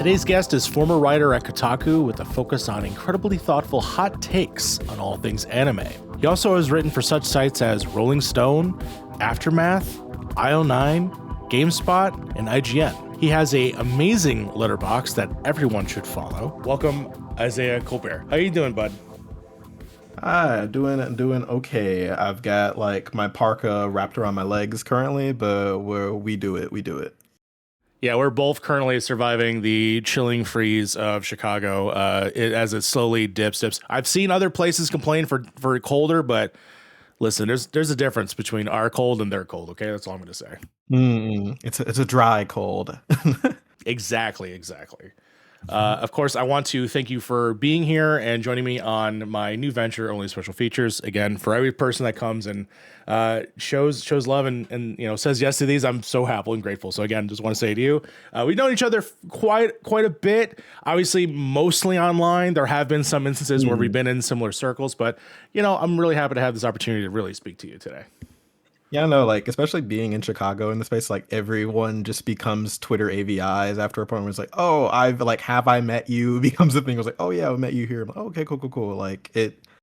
Today's guest is former writer at Kotaku with a focus on incredibly thoughtful hot takes on all things anime. He also has written for such sites as Rolling Stone, Aftermath, I09, GameSpot, and IGN. He has an amazing LetterBoxd that everyone should follow. Welcome, Isaiah Colbert. How you doing, bud? Hi, doing okay. I've got like my parka wrapped around my legs currently, but we do it. Yeah, we're both currently surviving the chilling freeze of Chicago as it slowly dips. I've seen other places complain for colder, but listen, there's a difference between our cold and their cold. Okay, that's all I'm going to say. It's a dry cold. Exactly. Of course, I want to thank you for being here and joining me on my new venture, Only Special Features. Again, for every person that comes and shows love and says yes to these, I'm so happy and grateful. So again, just want to say to you, we've known each other quite a bit. Obviously, mostly online. There have been some instances where we've been in similar circles, but I'm really happy to have this opportunity to really speak to you today. Yeah, no, like especially being in Chicago in the space, like everyone just becomes Twitter AVIs after a point where it's like, oh, have I met you becomes a thing. It was like, oh yeah, I met you here. I'm like, oh, okay, cool. Like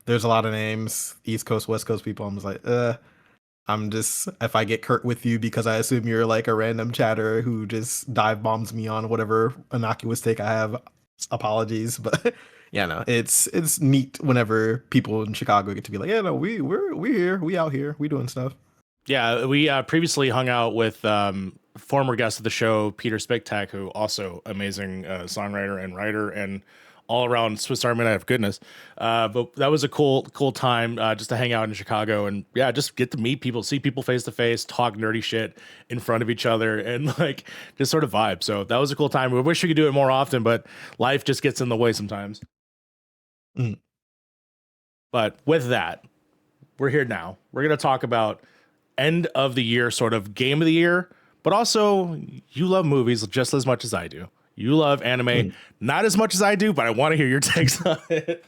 there's a lot of names, East Coast, West Coast people. I'm just like, if I get curt with you because I assume you're like a random chatter who just dive bombs me on whatever innocuous take I have, apologies. But yeah, no, it's neat whenever people in Chicago get to be like, yeah, no, we're here, we out here, we doing stuff. Yeah, we previously hung out with former guest of the show, Peter Spectac, who also amazing songwriter and writer and all around Swiss Army knife of goodness. But that was a cool time just to hang out in Chicago and just get to meet people, see people face to face, talk nerdy shit in front of each other, and like just sort of vibe. So that was a cool time. We wish we could do it more often, but life just gets in the way sometimes. But with that, we're here now. We're gonna talk about end of the year sort of game of the year, but also you love movies just as much as I do. You love anime, not as much as I do, but I want to hear your takes on it.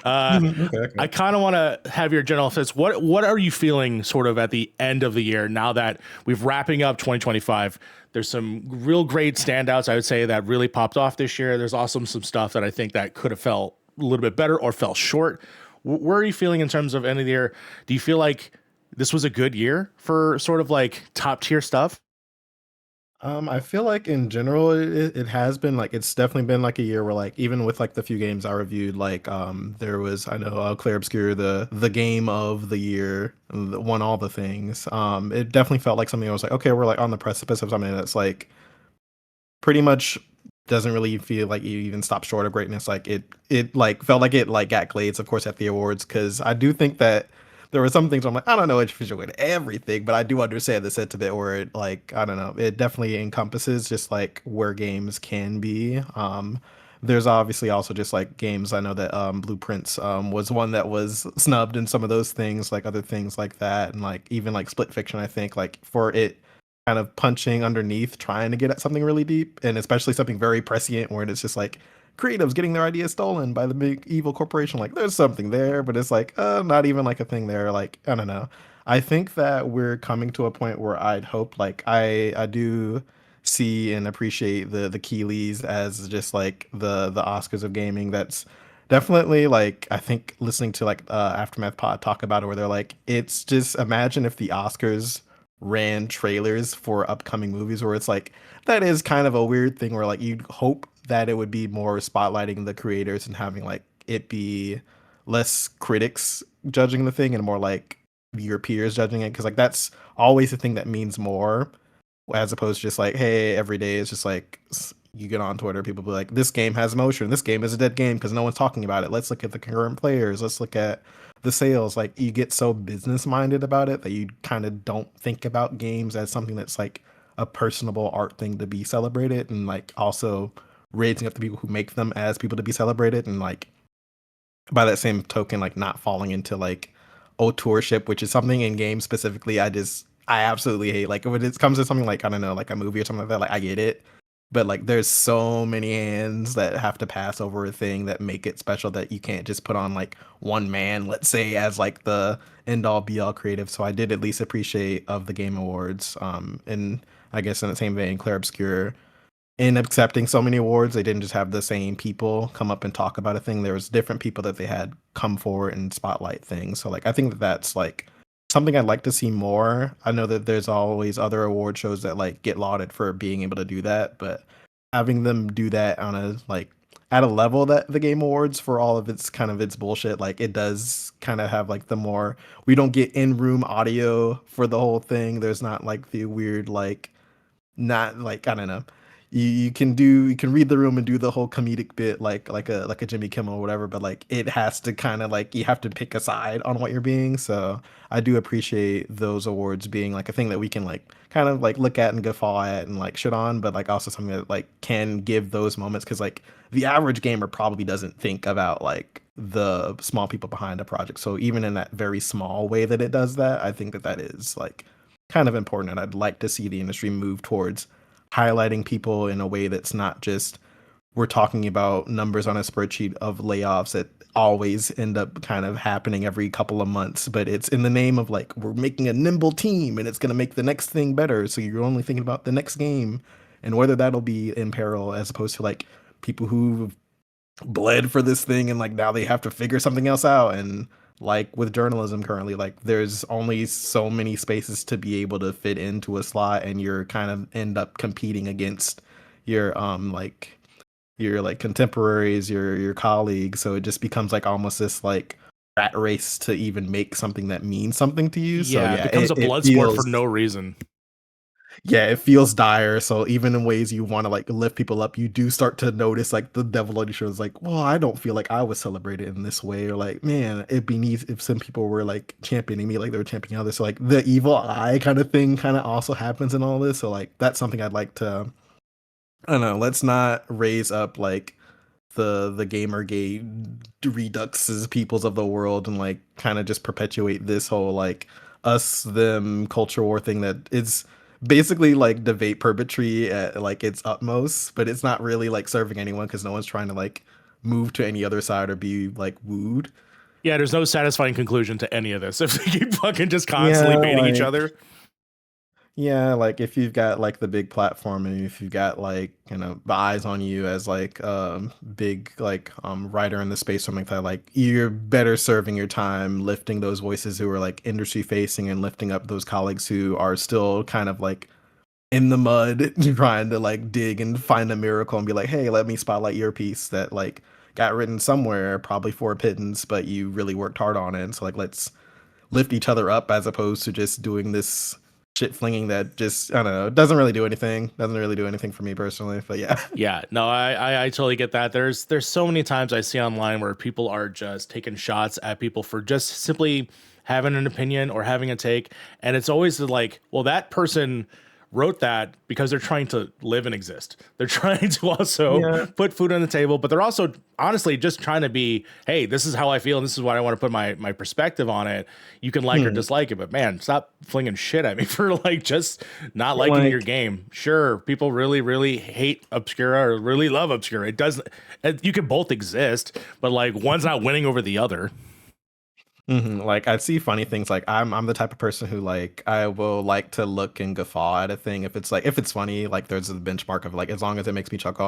Okay. I kind of want to have your general sense. What are you feeling sort of at the end of the year now that we've wrapping up 2025? There's some real great standouts, I would say, that really popped off this year. There's also some stuff that I think that could have felt a little bit better or fell short. Where are you feeling in terms of end of the year? Do you feel like this was a good year for sort of like top tier stuff? I feel like in general it has been like it's definitely been like a year where like even with like the few games I reviewed, like there was I know Clair Obscur, the game of the year won all the things. It definitely felt like something I was like, okay, we're like on the precipice of something that's like pretty much doesn't really feel like you even stop short of greatness. Like it like felt like it like got glazed, of course, at the awards, because I do think that there were some things where I'm like, I don't know if you should win everything, but I do understand the sentiment where it like, I don't know, it definitely encompasses just like where games can be. There's obviously also just like games. I know that Blueprints was one that was snubbed in some of those things, like other things like that. And like even like Split Fiction, I think like for it kind of punching underneath, trying to get at something really deep, and especially something very prescient where it's just like creatives getting their ideas stolen by the big evil corporation. Like there's something there, but it's like not even like a thing there. Like I don't know. I think that we're coming to a point where I'd hope like I do see and appreciate the Keeleys as just like the Oscars of gaming. That's definitely like I think listening to like Aftermath Pod talk about it where they're like, it's just imagine if the Oscars ran trailers for upcoming movies, where it's like that is kind of a weird thing where like you'd hope that it would be more spotlighting the creators and having like it be less critics judging the thing and more like your peers judging it, because like that's always the thing that means more, as opposed to just like, hey, every day is just like you get on Twitter, people be like, this game has motion, this game is a dead game because no one's talking about it, let's look at the current players, let's look at the sales. Like you get so business minded about it that you kind of don't think about games as something that's like a personable art thing to be celebrated, and like also raising up the people who make them as people to be celebrated, and like by that same token like not falling into like auteurship, which is something in games specifically I absolutely hate. Like when it comes to something like, I don't know, like a movie or something like that, like I get it, but like there's so many hands that have to pass over a thing that make it special that you can't just put on like one man, let's say, as like the end all be all creative. So I did at least appreciate of the Game Awards. And I guess in the same vein, Clair Obscur in accepting so many awards, they didn't just have the same people come up and talk about a thing. There was different people that they had come forward and spotlight things. So like I think that that's like something I'd like to see more. I know that there's always other award shows that like get lauded for being able to do that, but having them do that on a like at a level that the Game Awards for all of its kind of its bullshit, like it does kind of have like the more we don't get in-room audio for the whole thing. There's not like the weird like not like I don't know. You can read the room and do the whole comedic bit like a Jimmy Kimmel or whatever, but like it has to kind of like you have to pick a side on what you're being. So I do appreciate those awards being like a thing that we can like kind of like look at and guffaw at and like shit on, but like also something that like can give those moments because like the average gamer probably doesn't think about like the small people behind a project. So even in that very small way that it does that, I think that that is like kind of important, and I'd like to see the industry move towards highlighting people in a way that's not just we're talking about numbers on a spreadsheet of layoffs that always end up kind of happening every couple of months, but it's in the name of like we're making a nimble team and it's going to make the next thing better, so you're only thinking about the next game and whether that'll be in peril, as opposed to like people who bled for this thing and like now they have to figure something else out. And like with journalism currently, like there's only so many spaces to be able to fit into a slot, and you're kind of end up competing against your your like contemporaries, your colleagues. So it just becomes like almost this like rat race to even make something that means something to you. So Yeah, it yeah, becomes a it blood sport for feels no reason. yeah, it feels dire. So even in ways you want to like lift people up, you do start to notice like the devil on your shoulder is like, well, I don't feel like I was celebrated in this way, or like, man, it'd be neat if some people were like championing me like they were championing others. So like the evil eye kind of thing kind of also happens in all this. So like that's something I'd like to. I don't know. Let's not raise up like the gamer gay reduxes peoples of the world and like kind of just perpetuate this whole like us them culture war thing that is basically like debate purgatory at like its utmost, but it's not really like serving anyone because no one's trying to like move to any other side or be like wooed. Yeah, there's no satisfying conclusion to any of this if they keep fucking just Yeah, constantly baiting each like other. yeah, like if you've got like the big platform and if you've got like, you know, the eyes on you as like big like writer in the space, something like that, like you're better serving your time lifting those voices who are like industry facing and lifting up those colleagues who are still kind of like in the mud trying to like dig and find a miracle and be like, hey, let me spotlight your piece that like got written somewhere, probably for a pittance, but you really worked hard on it. So like let's lift each other up as opposed to just doing this shit flinging that just I don't know doesn't really do anything. Doesn't really do anything for me personally. But yeah. Yeah, no, I totally get that. There's so many times I see online where people are just taking shots at people for just simply having an opinion or having a take, and it's always like, well, that person wrote that because they're trying to live and exist. They're trying to also Yeah. put food on the table, but they're also honestly just trying to be, hey, this is how I feel and this is what I want to put my perspective on it. You can like or Hmm. dislike it, but man, stop flinging shit at me for like just not liking your Like game. Sure, people really hate Obscura or really love Obscura. It doesn't, you can both exist, but like one's not winning over the other. like I see funny things like I'm the type of person who like I will like to look and guffaw at a thing if it's like if it's funny, like there's a benchmark of like as long as it makes me chuckle,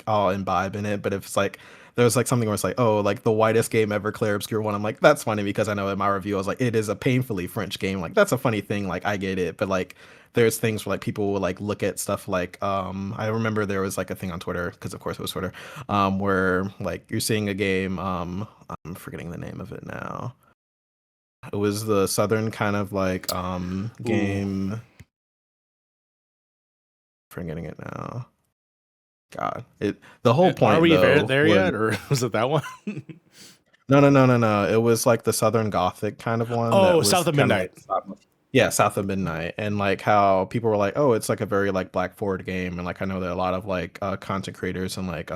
I'll imbibe in it. But if it's like there's like something where it's like, oh, like the whitest game ever, Claire Obscure one, I'm like, that's funny because I know in my review I was like, it is a painfully French game. Like that's a funny thing, like I get it. But like there's things where like people will like look at stuff like I remember there was like a thing on Twitter, because of course it was Twitter, where like you're seeing a game, I'm forgetting the name of it now. It was the southern kind of like Ooh. game. Forgetting it now. God, it the whole Are point we there, though there was yet? Or was it that one? no. It was like the southern gothic kind of one that Oh, was South of kind of Midnight. like yeah, South of Midnight, and like how people were like, oh, it's like a very like Black Forward game, and like I know that a lot of like content creators and like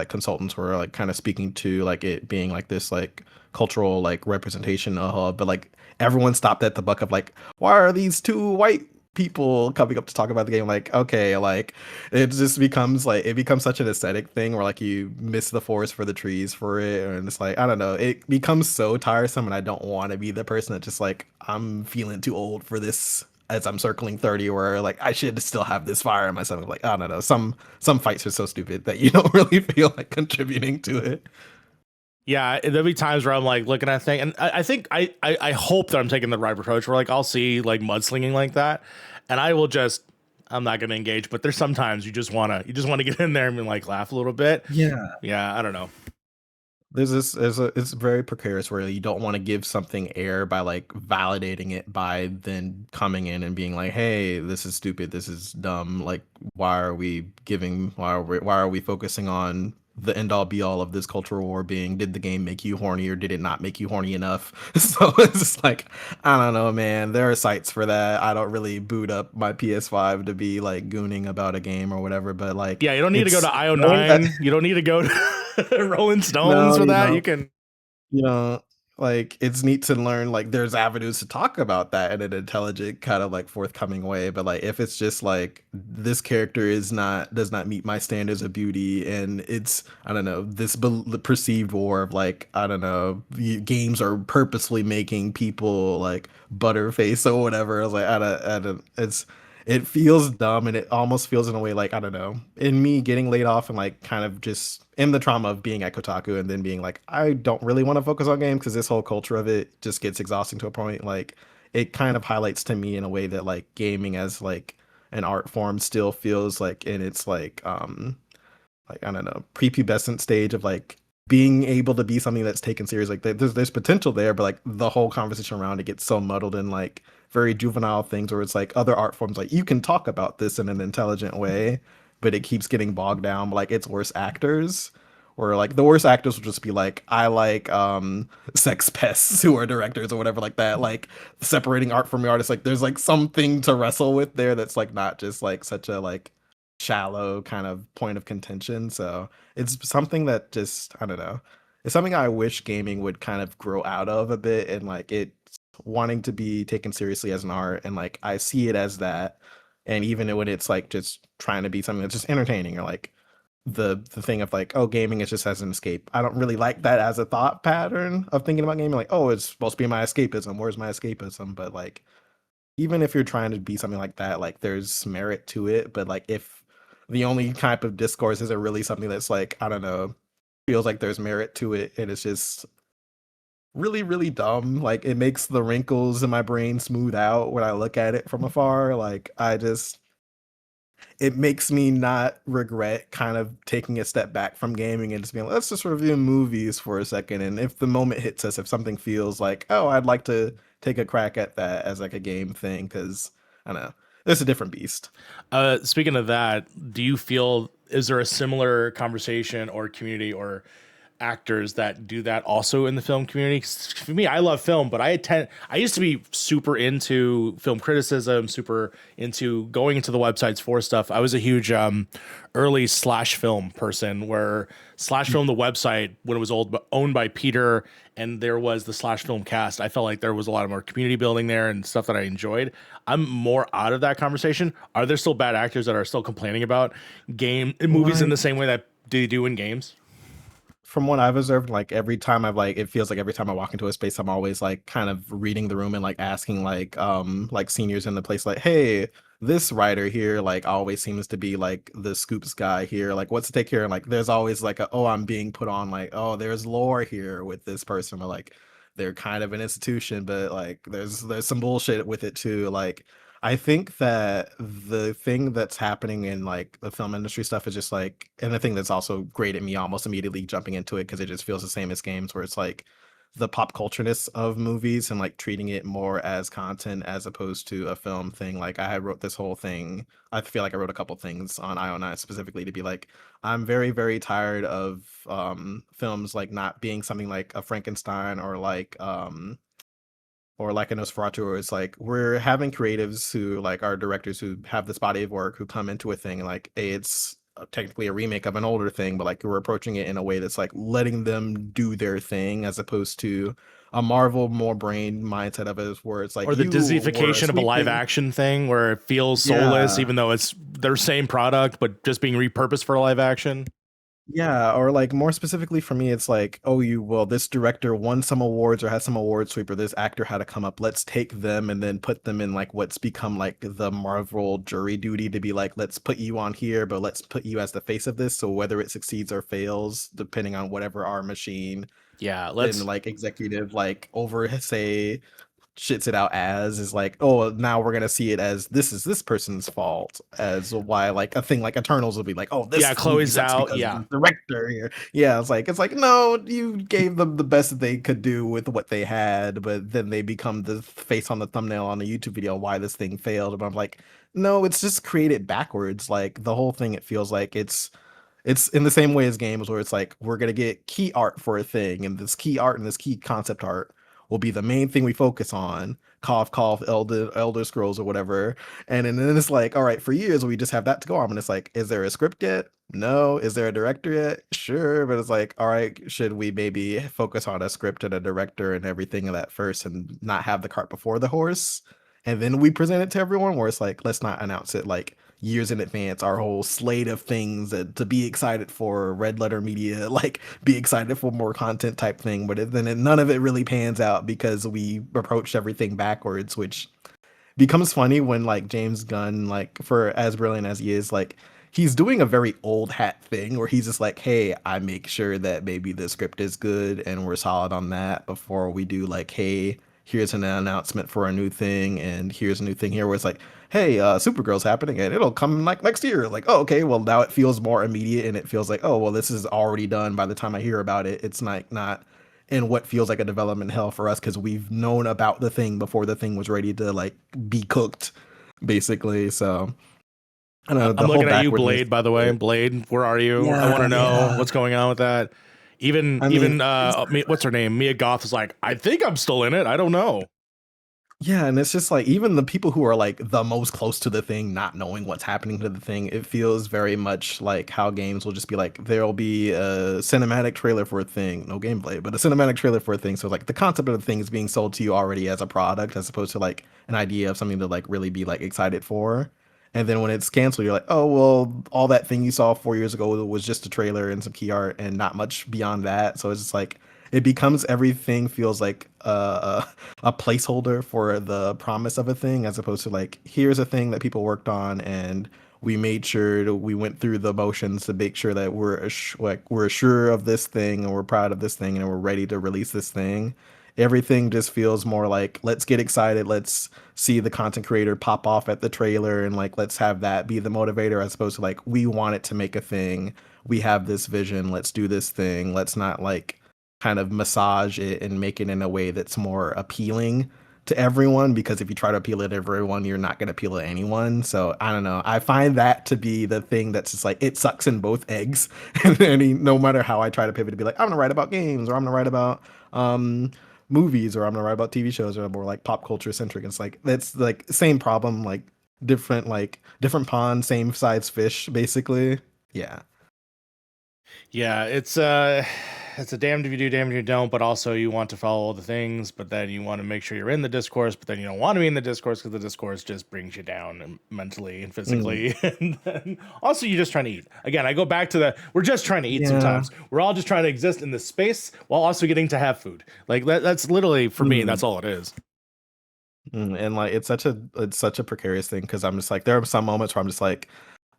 consultants were like kind of speaking to like it being like this like cultural like representation but like everyone stopped at the buck of like, why are these two white people coming up to talk about the game? Like, okay, like it just becomes like it becomes such an aesthetic thing where like you miss the forest for the trees for it, and it's like I don't know, it becomes so tiresome, and I don't want to be the person that just like I'm feeling too old for this as I'm circling 30, where like I should still have this fire in myself. Like, I don't know, some fights are so stupid that you don't really feel like contributing to it. Yeah, there'll be times where I'm like looking at things, and I think I hope that I'm taking the right approach. Where like I'll see like mudslinging like that, and I will just I'm not gonna engage. But there's sometimes you just wanna get in there and like laugh a little bit. Yeah. Yeah, I don't know. It's very precarious where you don't want to give something air by like validating it by then coming in and being like, hey, this is stupid, this is dumb, like why are we focusing on the end all be all of this cultural war being, did the game make you horny or did it not make you horny enough? So it's just like, I don't know, man, there are sites for that. I don't really boot up my PS5 to be like gooning about a game or whatever, but like, Yeah, you don't need to go it's to I09. You don't need to go to Rolling Stones no, for that. You can. you know, like it's neat to learn like there's avenues to talk about that in an intelligent kind of like forthcoming way. But like if it's just like this character does not meet my standards of beauty, and it's I don't know this perceived war of like I don't know games are purposely making people like butterface or whatever. I was like I don't it feels dumb, and it almost feels in a way like I don't know in me getting laid off and like kind of just in the trauma of being at Kotaku and then being like I don't really want to focus on games because this whole culture of it just gets exhausting to a point. Like it kind of highlights to me in a way that like gaming as like an art form still feels like in its like I don't know prepubescent stage of like being able to be something that's taken serious. Like there's potential there, but like the whole conversation around it gets so muddled in like very juvenile things where it's like other art forms like you can talk about this in an intelligent way, but it keeps getting bogged down. Like it's worse actors. Or like the worst actors will just be like, I like sex pests who are directors or whatever like that. Like separating art from the artist. Like there's like something to wrestle with there that's like not just like such a like shallow kind of point of contention. So it's something that just I don't know. It's something I wish gaming would kind of grow out of a bit and like it wanting to be taken seriously as an art and like I see it as that. And even when it's like just trying to be something that's just entertaining or like the thing of like, oh, gaming is just as an escape. I don't really like that as a thought pattern of thinking about gaming. Like, oh, it's supposed to be my escapism. Where's my escapism? But like, even if you're trying to be something like that, like there's merit to it. But like, if the only type of discourse isn't really something that's like, I don't know, feels like there's merit to it, and it's just really, really dumb. Like, it makes the wrinkles in my brain smooth out when I look at it from afar. Like, it makes me not regret kind of taking a step back from gaming and just being like, let's just review movies for a second. And if the moment hits us, if something feels like, oh, I'd like to take a crack at that as like a game thing, because I don't know, it's a different beast. Speaking of that, do you feel is there a similar conversation or community or actors that do that also in the film community? 'Cause for me, I love film, but I used to be super into film criticism, super into going into the websites for stuff. I was a huge early slash film person where slash film, the website, when it was owned by Peter and there was the slash film cast, I felt like there was a lot of more community building there and stuff that I enjoyed. I'm more out of that conversation. Are there still bad actors that are still complaining about movies in the same way that they do in games? From what I've observed, like every time it feels like every time I walk into a space, I'm always like kind of reading the room and like asking like seniors in the place, like, hey, this writer here, like always seems to be like the scoops guy here. Like, what's the take here? And like, there's always like oh, I'm being put on like, oh, there's lore here with this person, or like they're kind of an institution, but like there's some bullshit with it too. Like, I think that the thing that's happening in like the film industry stuff is just like, and the thing that's also great at me almost immediately jumping into it because it just feels the same as games, where it's like the pop cultureness of movies and like treating it more as content as opposed to a film thing. Like I wrote this whole thing. I feel like I wrote a couple things on I09 specifically to be like, I'm very, very tired of films like not being something like a Frankenstein or like a Nosferatu, where it's like we're having creatives who like are directors who have this body of work who come into a thing and like it's technically a remake of an older thing, but like we're approaching it in a way that's like letting them do their thing as opposed to a Marvel more brain mindset of it where it's like Or the you were Disneyfication of a live sweeping. action thing where it feels soulless, Yeah. even though it's their same product, but just being repurposed for live action. Yeah, or like more specifically for me, it's like, oh, this director won some awards or had some award sweep, or this actor had to come up. Let's take them and then put them in like what's become like the Marvel jury duty to be like, let's put you on here, but let's put you as the face of this. So whether it succeeds or fails, depending on whatever our machine Yeah, and let's like executive like over say shits it out as is like, oh, now we're gonna see it as this is this person's fault, as why like a thing like Eternals will be like, oh, yeah, this movie Chloe's sucks out. because of Yeah. the director here. Yeah, it's like no, you gave them the best that they could do with what they had, but then they become the face on the thumbnail on the YouTube video why this thing failed. But I'm like, no, it's just created backwards. Like the whole thing, it feels like it's in the same way as games where it's like we're gonna get key art for a thing, and this key art and this key concept art will be the main thing we focus on. Cough, cough, Elder Scrolls or whatever. And then it's like, all right, for years we just have that to go on. And it's like, is there a script yet? No. Is there a director yet? Sure. But it's like, all right, should we maybe focus on a script and a director and everything of that first and not have the cart before the horse? And then we present it to everyone where it's like, let's not announce it like years in advance, our whole slate of things to be excited for, red letter media, like be excited for more content type thing. But then none of it really pans out because we approached everything backwards, which becomes funny when like James Gunn, like for as brilliant as he is, like he's doing a very old hat thing where he's just like, hey, I make sure that maybe the script is good and we're solid on that before we do like, hey, here's an announcement for a new thing and here's a new thing here where it's like, hey, Supergirl's happening and it'll come like next year. Like, oh, okay, well now it feels more immediate and it feels like, oh, well, this is already done by the time I hear about it. It's not in what feels like a development hell for us because we've known about the thing before the thing was ready to like be cooked, basically. So I don't know I'm the whole looking at you, backwardness. Blade, by the way. Blade, where are you? I want Yeah, to know yeah. what's going on with that. I mean, What's her name? Mia Goth is like, I think I'm still in it. I don't know. yeah, and it's just like even the people who are like the most close to the thing, not knowing what's happening to the thing, it feels very much like how games will just be like, there'll be a cinematic trailer for a thing, no gameplay, but a cinematic trailer for a thing. So like the concept of the thing is being sold to you already as a product, as opposed to like an idea of something to like really be like excited for. And then when it's canceled, you're like, oh well, all that thing you saw 4 years ago was just a trailer and some key art and not much beyond that. So it's just like it becomes everything feels like a placeholder for the promise of a thing as opposed to like here's a thing that people worked on and we made sure we went through the motions to make sure that we're sure of this thing and we're proud of this thing and we're ready to release this thing. Everything just feels more like let's get excited, let's see the content creator pop off at the trailer and like let's have that be the motivator as opposed to like we want it to make a thing, we have this vision, let's do this thing, let's not like kind of massage it and make it in a way that's more appealing to everyone because if you try to appeal to everyone you're not going to appeal to anyone. So I don't know, I find that to be the thing that's just like it sucks in both eggs. And then no matter how I try to pivot to be like I'm gonna write about games or I'm gonna write about movies or I'm gonna write about TV shows or more like pop culture centric, it's like that's like same problem, like different pond same size fish basically. Yeah. Yeah, it's a damned if you do, damned if you don't, but also you want to follow all the things, but then you want to make sure you're in the discourse, but then you don't want to be in the discourse because the discourse just brings you down mentally and Mm. physically. And then also you're just trying to eat. Again, I go back to we're just trying to eat Yeah. sometimes. We're all just trying to exist in this space while also getting to have food. Like that's literally for me, Mm. that's all it is. And like it's such a precarious thing because I'm just like there are some moments where I'm just like,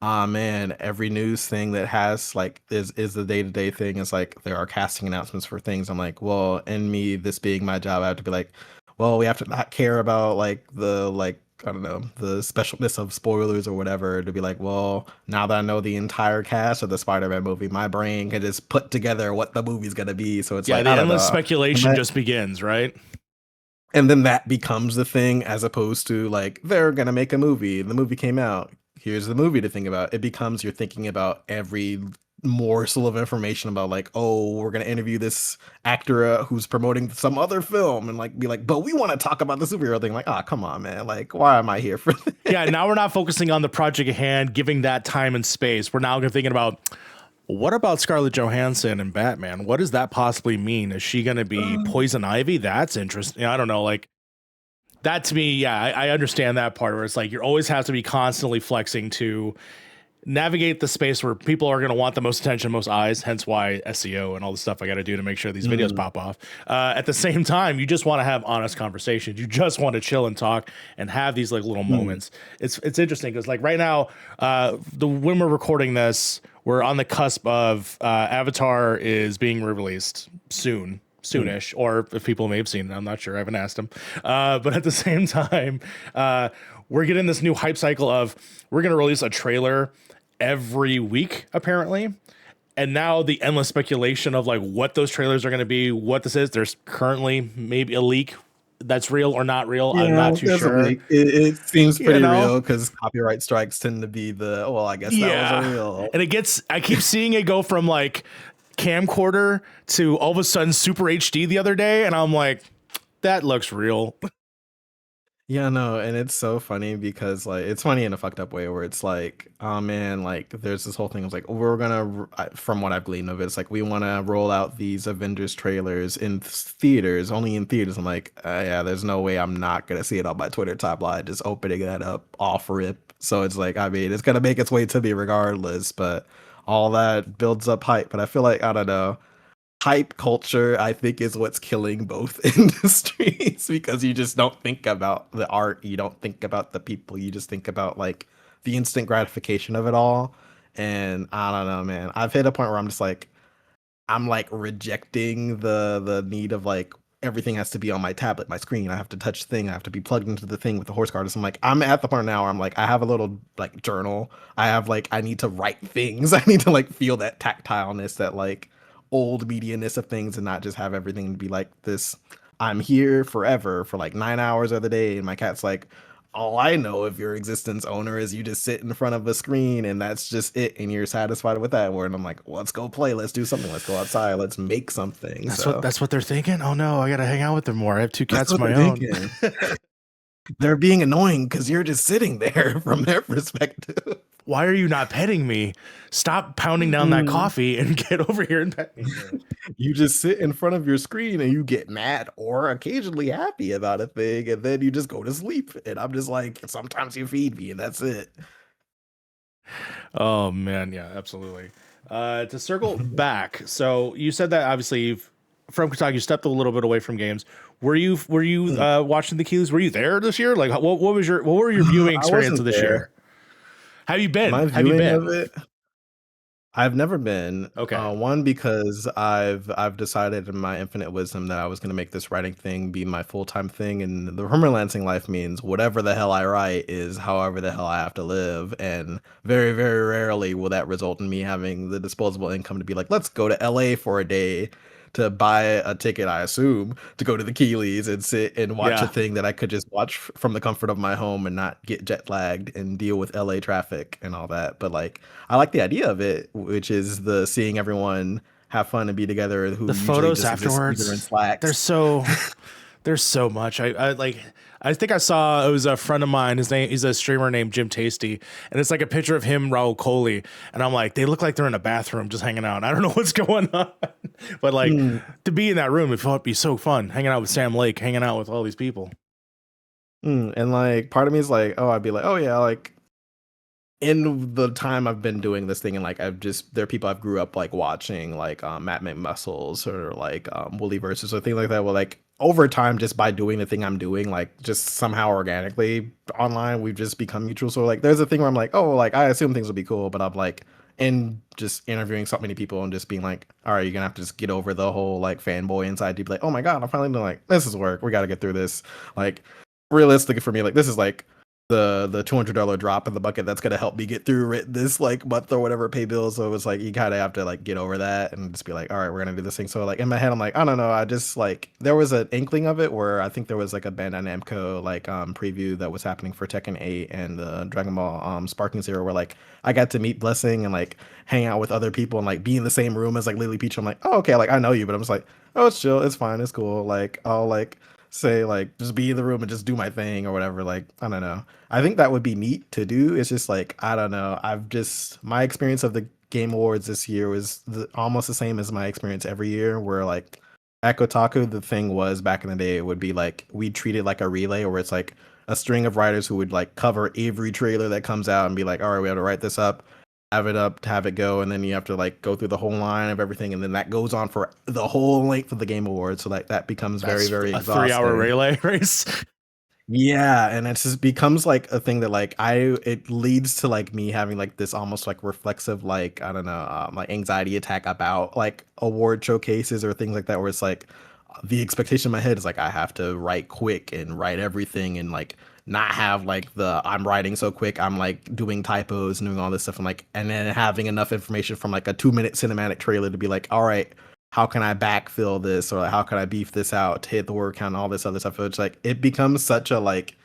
ah man, every news thing that has like is the day to day thing is like there are casting announcements for things. I'm like, well, and me this being my job, I have to be like, well, we have to not care about like the like I don't know the specialness of spoilers or whatever to be like, well, now that I know the entire cast of the Spider-Man movie, my brain can just put together what the movie's gonna be. So it's Yeah, like the I don't endless know. speculation just begins, right? And then that becomes the thing as opposed to like they're gonna make a movie, the movie came out, here's the movie to think about. It becomes you're thinking about every morsel of information about like, oh, we're gonna interview this actor who's promoting some other film and like be like, but we want to talk about the superhero thing. Like, ah, come on, man, like why am I here for Yeah, this? now we're not focusing on the project at hand, giving that time and space. We're now thinking about what about Scarlett Johansson and Batman? What does that possibly mean? Is she going to be Poison Ivy? That's interesting. I don't know. Like that to me, yeah, I understand that part where it's like you always have to be constantly flexing to navigate the space where people are going to want the most attention, most eyes, hence why SEO and all the stuff I got to do to make sure these videos pop off. At the same time, you just want to have honest conversations. You just want to chill and talk and have these like little moments. It's interesting because like right now, when we're recording this, we're on the cusp of Avatar is being released soonish, or if people may have seen it, I'm not sure. I haven't asked them. But at the same time, we're getting this new hype cycle of we're going to release a trailer every week, apparently. And now the endless speculation of like what those trailers are going to be, what this is. There's currently maybe a leak that's real or not real. Yeah, I'm not too sure. It seems pretty You know? real because copyright strikes tend to be the, well, I guess that was a real. And I keep seeing it go from like camcorder to all of a sudden super HD the other day. And I'm like, that looks real. Yeah, no, and it's so funny because like it's funny in a fucked up way where it's like, oh man, like there's this whole thing of like we're gonna, from what I've gleaned of it, it's like we want to roll out these Avengers trailers in theaters, only in theaters. I'm like, yeah, there's no way I'm not gonna see it on my Twitter timeline, just opening that up off rip. So it's like, I mean, it's gonna make its way to me regardless, but all that builds up hype. But I feel like I don't know, hype culture, I think, is what's killing both industries because you just don't think about the art, you don't think about the people, you just think about like the instant gratification of it all. And I don't know, man. I've hit a point where I'm just like, I'm like rejecting the need of like everything has to be on my tablet, my screen. I have to touch the thing. I have to be plugged into the thing with the horse card. I'm like, I'm at the point now where I'm like, I have a little like journal. I have like, I need to write things. I need to like feel that tactileness, that like old media-ness of things, and not just have everything be like this. I'm here forever for like 9 hours of the day. And my cat's like, all I know of your existence, owner, is you just sit in front of a screen and that's just it. And you're satisfied with that. Where I'm like, let's go play. Let's do something. Let's go outside. Let's make something. That's what they're thinking. Oh no, I got to hang out with them more. I have two cats of my own. They're being annoying because you're just sitting there from their perspective. Why are you not petting me? Stop pounding down that coffee and get over here and pet me. You just sit in front of your screen and you get mad or occasionally happy about a thing, and then you just go to sleep. And I'm just like, sometimes you feed me and that's it. Oh man, yeah, absolutely. To circle back, so you said that obviously you've from Kotaku, you stepped a little bit away from games. Were you watching the Keys? Were you there this year? Like, what were your viewing experience of this year? Have you been? Have you been? Of it, I've never been. Okay. One, because I've decided in my infinite wisdom that I was going to make this writing thing be my full-time thing, and the freelancing life means whatever the hell I write is however the hell I have to live, and very, very rarely will that result in me having the disposable income to be like, let's go to LA for a day to buy a ticket, I assume, to go to the Keeleys and sit and watch a thing that I could just watch from the comfort of my home and not get jet lagged and deal with LA traffic and all that. But like, I like the idea of it, which is the seeing everyone have fun and be together. Who the photos afterwards, there's so much. I think I saw, it was a friend of mine, he's a streamer named Jim Tasty, and it's like a picture of him, Raul Coley, and I'm like, they look like they're in a bathroom just hanging out. I don't know what's going on, but like to be in that room, it would be so fun, hanging out with Sam Lake, hanging out with all these people. And like, part of me is like, oh, I'd be like, oh yeah, like in the time I've been doing this thing, and like there are people I've grew up like watching, like Matt McMuscles or like Woolly Versus or things like that. Well, like over time, just by doing the thing I'm doing, like just somehow organically online, we've just become mutual. So like, there's a thing where I'm like, oh, like I assume things will be cool, but I'm like, and just interviewing so many people and just being like, all right, you're gonna have to just get over the whole like fanboy inside to be like, oh my god, I'm finally doing like, this is work. We got to get through this. Like realistically for me, like this is like the $200 drop in the bucket that's gonna help me get through this like month or whatever, pay bills. So it was like you kind of have to like get over that and just be like, all right, we're gonna do this thing. So like in my head, I'm like, I don't know. I just like there was an inkling of it where I think there was like a Bandai Namco like preview that was happening for Tekken 8 and Dragon Ball Sparking Zero, where like I got to meet Blessing and like hang out with other people and like be in the same room as like Lily Peach. I'm like, oh okay, like I know you, but I'm just like, oh it's chill, it's fine, it's cool. Like I'll like say like just be in the room and just do my thing or whatever. Like I don't know, I think that would be neat to do. It's just like I don't know, my experience of the Game Awards this year was almost the same as my experience every year, where like at Kotaku the thing was back in the day, it would be like we treat it like a relay where it's like a string of writers who would like cover every trailer that comes out and be like, all right, we have to write this up. have it up to have it go, and then you have to like go through the whole line of everything, and then that goes on for the whole length of the Game Awards. So like that becomes very, That's very a 3 hour exhausting. relay race. Yeah, and it just becomes like a thing that like it leads to like me having like this almost like reflexive like I don't know like anxiety attack about like award showcases or things like that where it's like the expectation in my head is like I have to write quick and write everything and like not have like the I'm writing so quick I'm like doing typos and doing all this stuff and like and then having enough information from like a 2 minute cinematic trailer to be like all right, how can I backfill this or like, how can I beef this out to hit the word count and all this other stuff. It's like it becomes such a like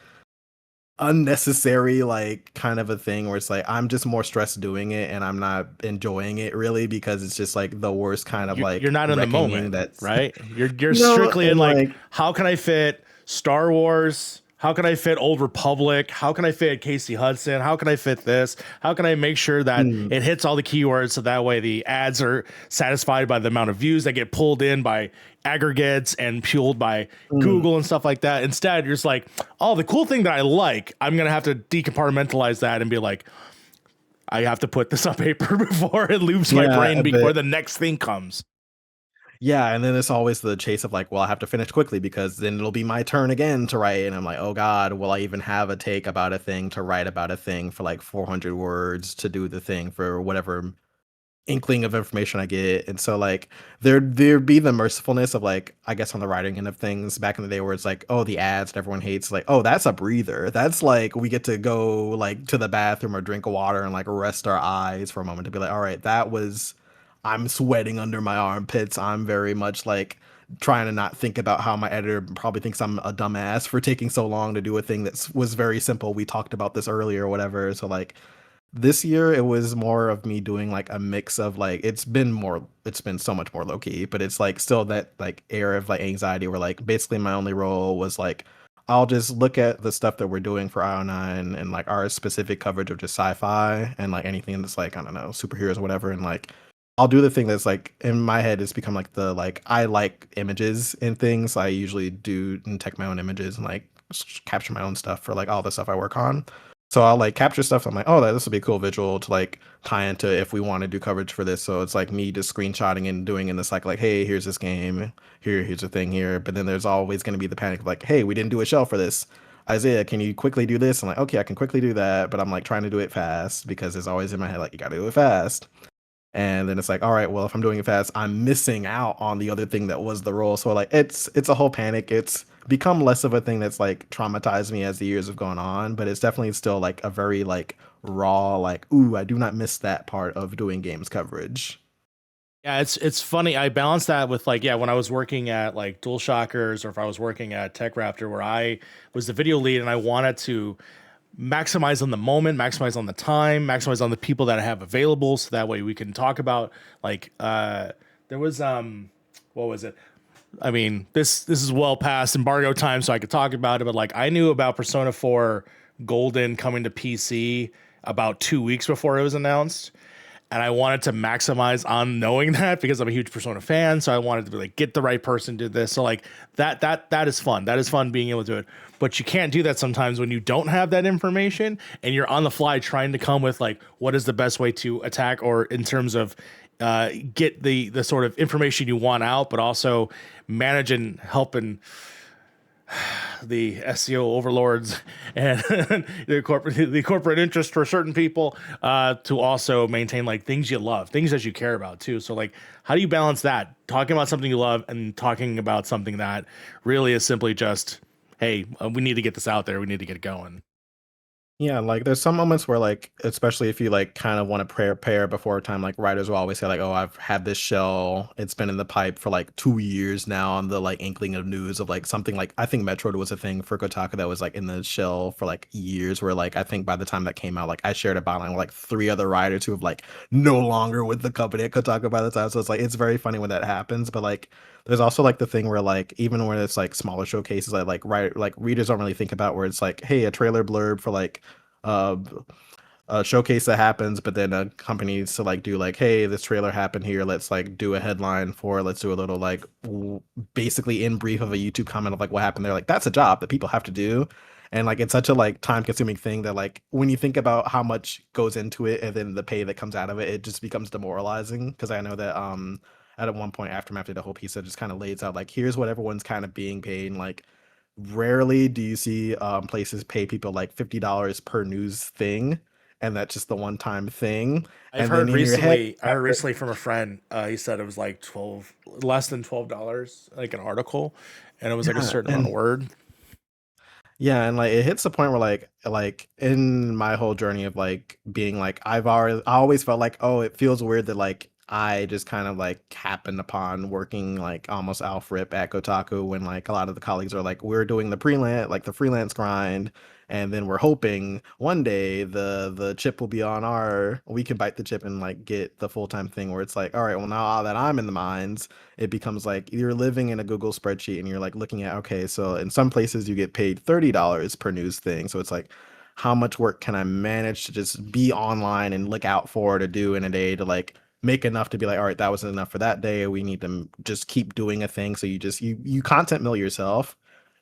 unnecessary like kind of a thing where it's like I'm just more stressed doing it and I'm not enjoying it really because it's just like the worst kind of You're like not in the reckoning moment, that's right? You're no strictly in and like, like how can I fit Star Wars? How can I fit Old Republic? How can I fit Casey Hudson? How can I fit this? How can I make sure that mm, it hits all the keywords so that way the ads are satisfied by the amount of views that get pulled in by aggregates and fueled by mm. Google and stuff like that? Instead, you're just like, oh, the cool thing that I like, I'm gonna have to decompartmentalize that and be like, I have to put this on paper before it loops my Yeah, brain a before bit. the next thing comes. Yeah, and then it's always the chase of like, well, I have to finish quickly because then it'll be my turn again to write. And I'm like, oh God, will I even have a take about a thing to write about a thing for like 400 words to do the thing for whatever inkling of information I get. And so like there'd be the mercifulness of like, I guess on the writing end of things back in the day where it's like, oh, the ads that everyone hates, like, oh, that's a breather. That's like we get to go like to the bathroom or drink water and like rest our eyes for a moment to be like, all right, that was I'm sweating under my armpits. I'm very much like trying to not think about how my editor probably thinks I'm a dumbass for taking so long to do a thing that was very simple. We talked about this earlier or whatever. So like this year it was more of me doing like a mix of like it's been so much more low key, but it's like still that like air of like anxiety where like basically my only role was like I'll just look at the stuff that we're doing for I09 and like our specific coverage of just sci-fi and like anything that's like I don't know superheroes or whatever and like I'll do the thing that's like in my head it's become like the like I like images and things. I usually do and take my own images and like capture my own stuff for like all the stuff I work on. So I'll like capture stuff. I'm like, oh, this will be a cool visual to like tie into if we want to do coverage for this. So it's like me just screenshotting and doing in this like, hey, here's this game, here's a thing here. But then there's always going to be the panic of like, hey, we didn't do a shell for this. Isaiah, can you quickly do this? I'm like, okay, I can quickly do that, but I'm like trying to do it fast because it's always in my head like you got to do it fast. And then it's like, all right, well, if I'm doing it fast, I'm missing out on the other thing that was the role. So like it's a whole panic. It's become less of a thing that's like traumatized me as the years have gone on, but it's definitely still like a very like raw, like, ooh, I do not miss that part of doing games coverage. Yeah, it's funny. I balance that with like, yeah, when I was working at like Dual Shockers or if I was working at Tech Raptor where I was the video lead and I wanted to maximize on the moment, maximize on the time, maximize on the people that I have available so that way we can talk about like there was what was it? I mean, this is well past embargo time so I could talk about it, but like I knew about Persona 4 Golden coming to PC about 2 weeks before it was announced and I wanted to maximize on knowing that because I'm a huge Persona fan. So I wanted to be like, get the right person to do this. So like that is fun. That is fun being able to do it. But you can't do that sometimes when you don't have that information and you're on the fly trying to come with like what is the best way to attack or in terms of get the sort of information you want out, but also manage and help and the SEO overlords and the corporate interest for certain people to also maintain like things you love, things that you care about too. So like, how do you balance that? Talking about something you love and talking about something that really is simply just, hey, we need to get this out there. We need to get it going. Yeah, like there's some moments where like, especially if you like kind of want to prepare before time, like writers will always say like, oh, I've had this shell. It's been in the pipe for like 2 years now on the like inkling of news of like something like I think Metroid was a thing for Kotaku that was like in the shell for like years where like I think by the time that came out, like I shared a byline with like three other writers who have like no longer with the company at Kotaku by the time. So it's like it's very funny when that happens. But like there's also like the thing where like even when it's like smaller showcases, I like write like readers don't really think about where it's like, hey, a trailer blurb for like uh, a showcase that happens, but then a company needs to like do like, hey, this trailer happened here. Let's like do a headline for. Let's do a little like basically in brief of a YouTube comment of like what happened there. Like that's a job that people have to do, And like it's such a like time consuming thing that like when you think about how much goes into it and then the pay that comes out of it, it just becomes demoralizing. Because I know that at one point after the whole piece that just kind of lays out like here's what everyone's kind of being paid. And like rarely do you see places pay people like $50 per news thing, and that's just the one time thing. I've And then heard in your head, recently. I heard recently from a friend. He said it was like less than $12, like an article, and it was like a yeah, certain amount of and word. yeah, and like it hits the point where like in my whole journey of like being like I always felt like, oh, it feels weird that like I just kind of like happened upon working like almost Alf Rip at Kotaku when like a lot of the colleagues are like we're doing the freelance grind, and then we're hoping one day the chip will be on our we can bite the chip and like get the full-time thing where it's like, all right, well now that I'm in the mines, it becomes like you're living in a Google spreadsheet and you're like looking at, okay, so in some places you get paid $30 per news thing. So it's like, how much work can I manage to just be online and look out for to do in a day to like make enough to be like, all right, that wasn't enough for that day. We need to just keep doing a thing. So you content mill yourself.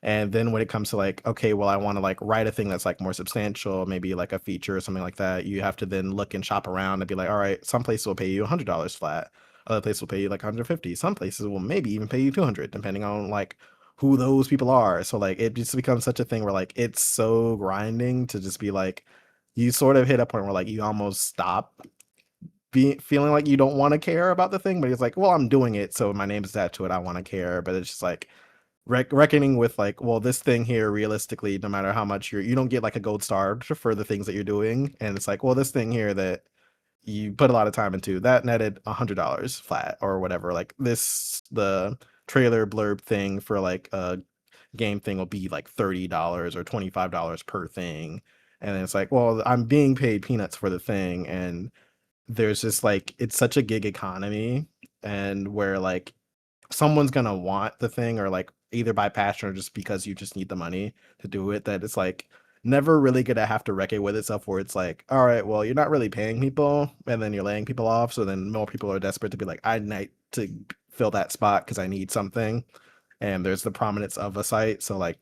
And then when it comes to like, okay, well, I want to like write a thing that's like more substantial, maybe like a feature or something like that, you have to then look and shop around and be like, all right, some places will pay you $100 flat. Other places will pay you like 150. Some places will maybe even pay you 200, depending on like who those people are. So like it just becomes such a thing where like it's so grinding to just be like you sort of hit a point where like you almost stop feeling like you don't want to care about the thing, but it's like, well, I'm doing it, so my name is attached to it. I want to care, but it's just like reckoning with like, well, this thing here, realistically, no matter how much you don't get like a gold star for the things that you're doing, and it's like, well, this thing here that you put a lot of time into that netted $100 flat or whatever. Like the trailer blurb thing for like a game thing will be like $30 or $25 per thing, and it's like, well, I'm being paid peanuts for the thing, and there's just like it's such a gig economy, and where like someone's gonna want the thing or like either by passion or just because you just need the money to do it, that it's like never really gonna have to reckon with itself where it's like, all right, well, you're not really paying people and then you're laying people off, so then more people are desperate to be like, I need to fill that spot because I need something, and there's the prominence of a site, so like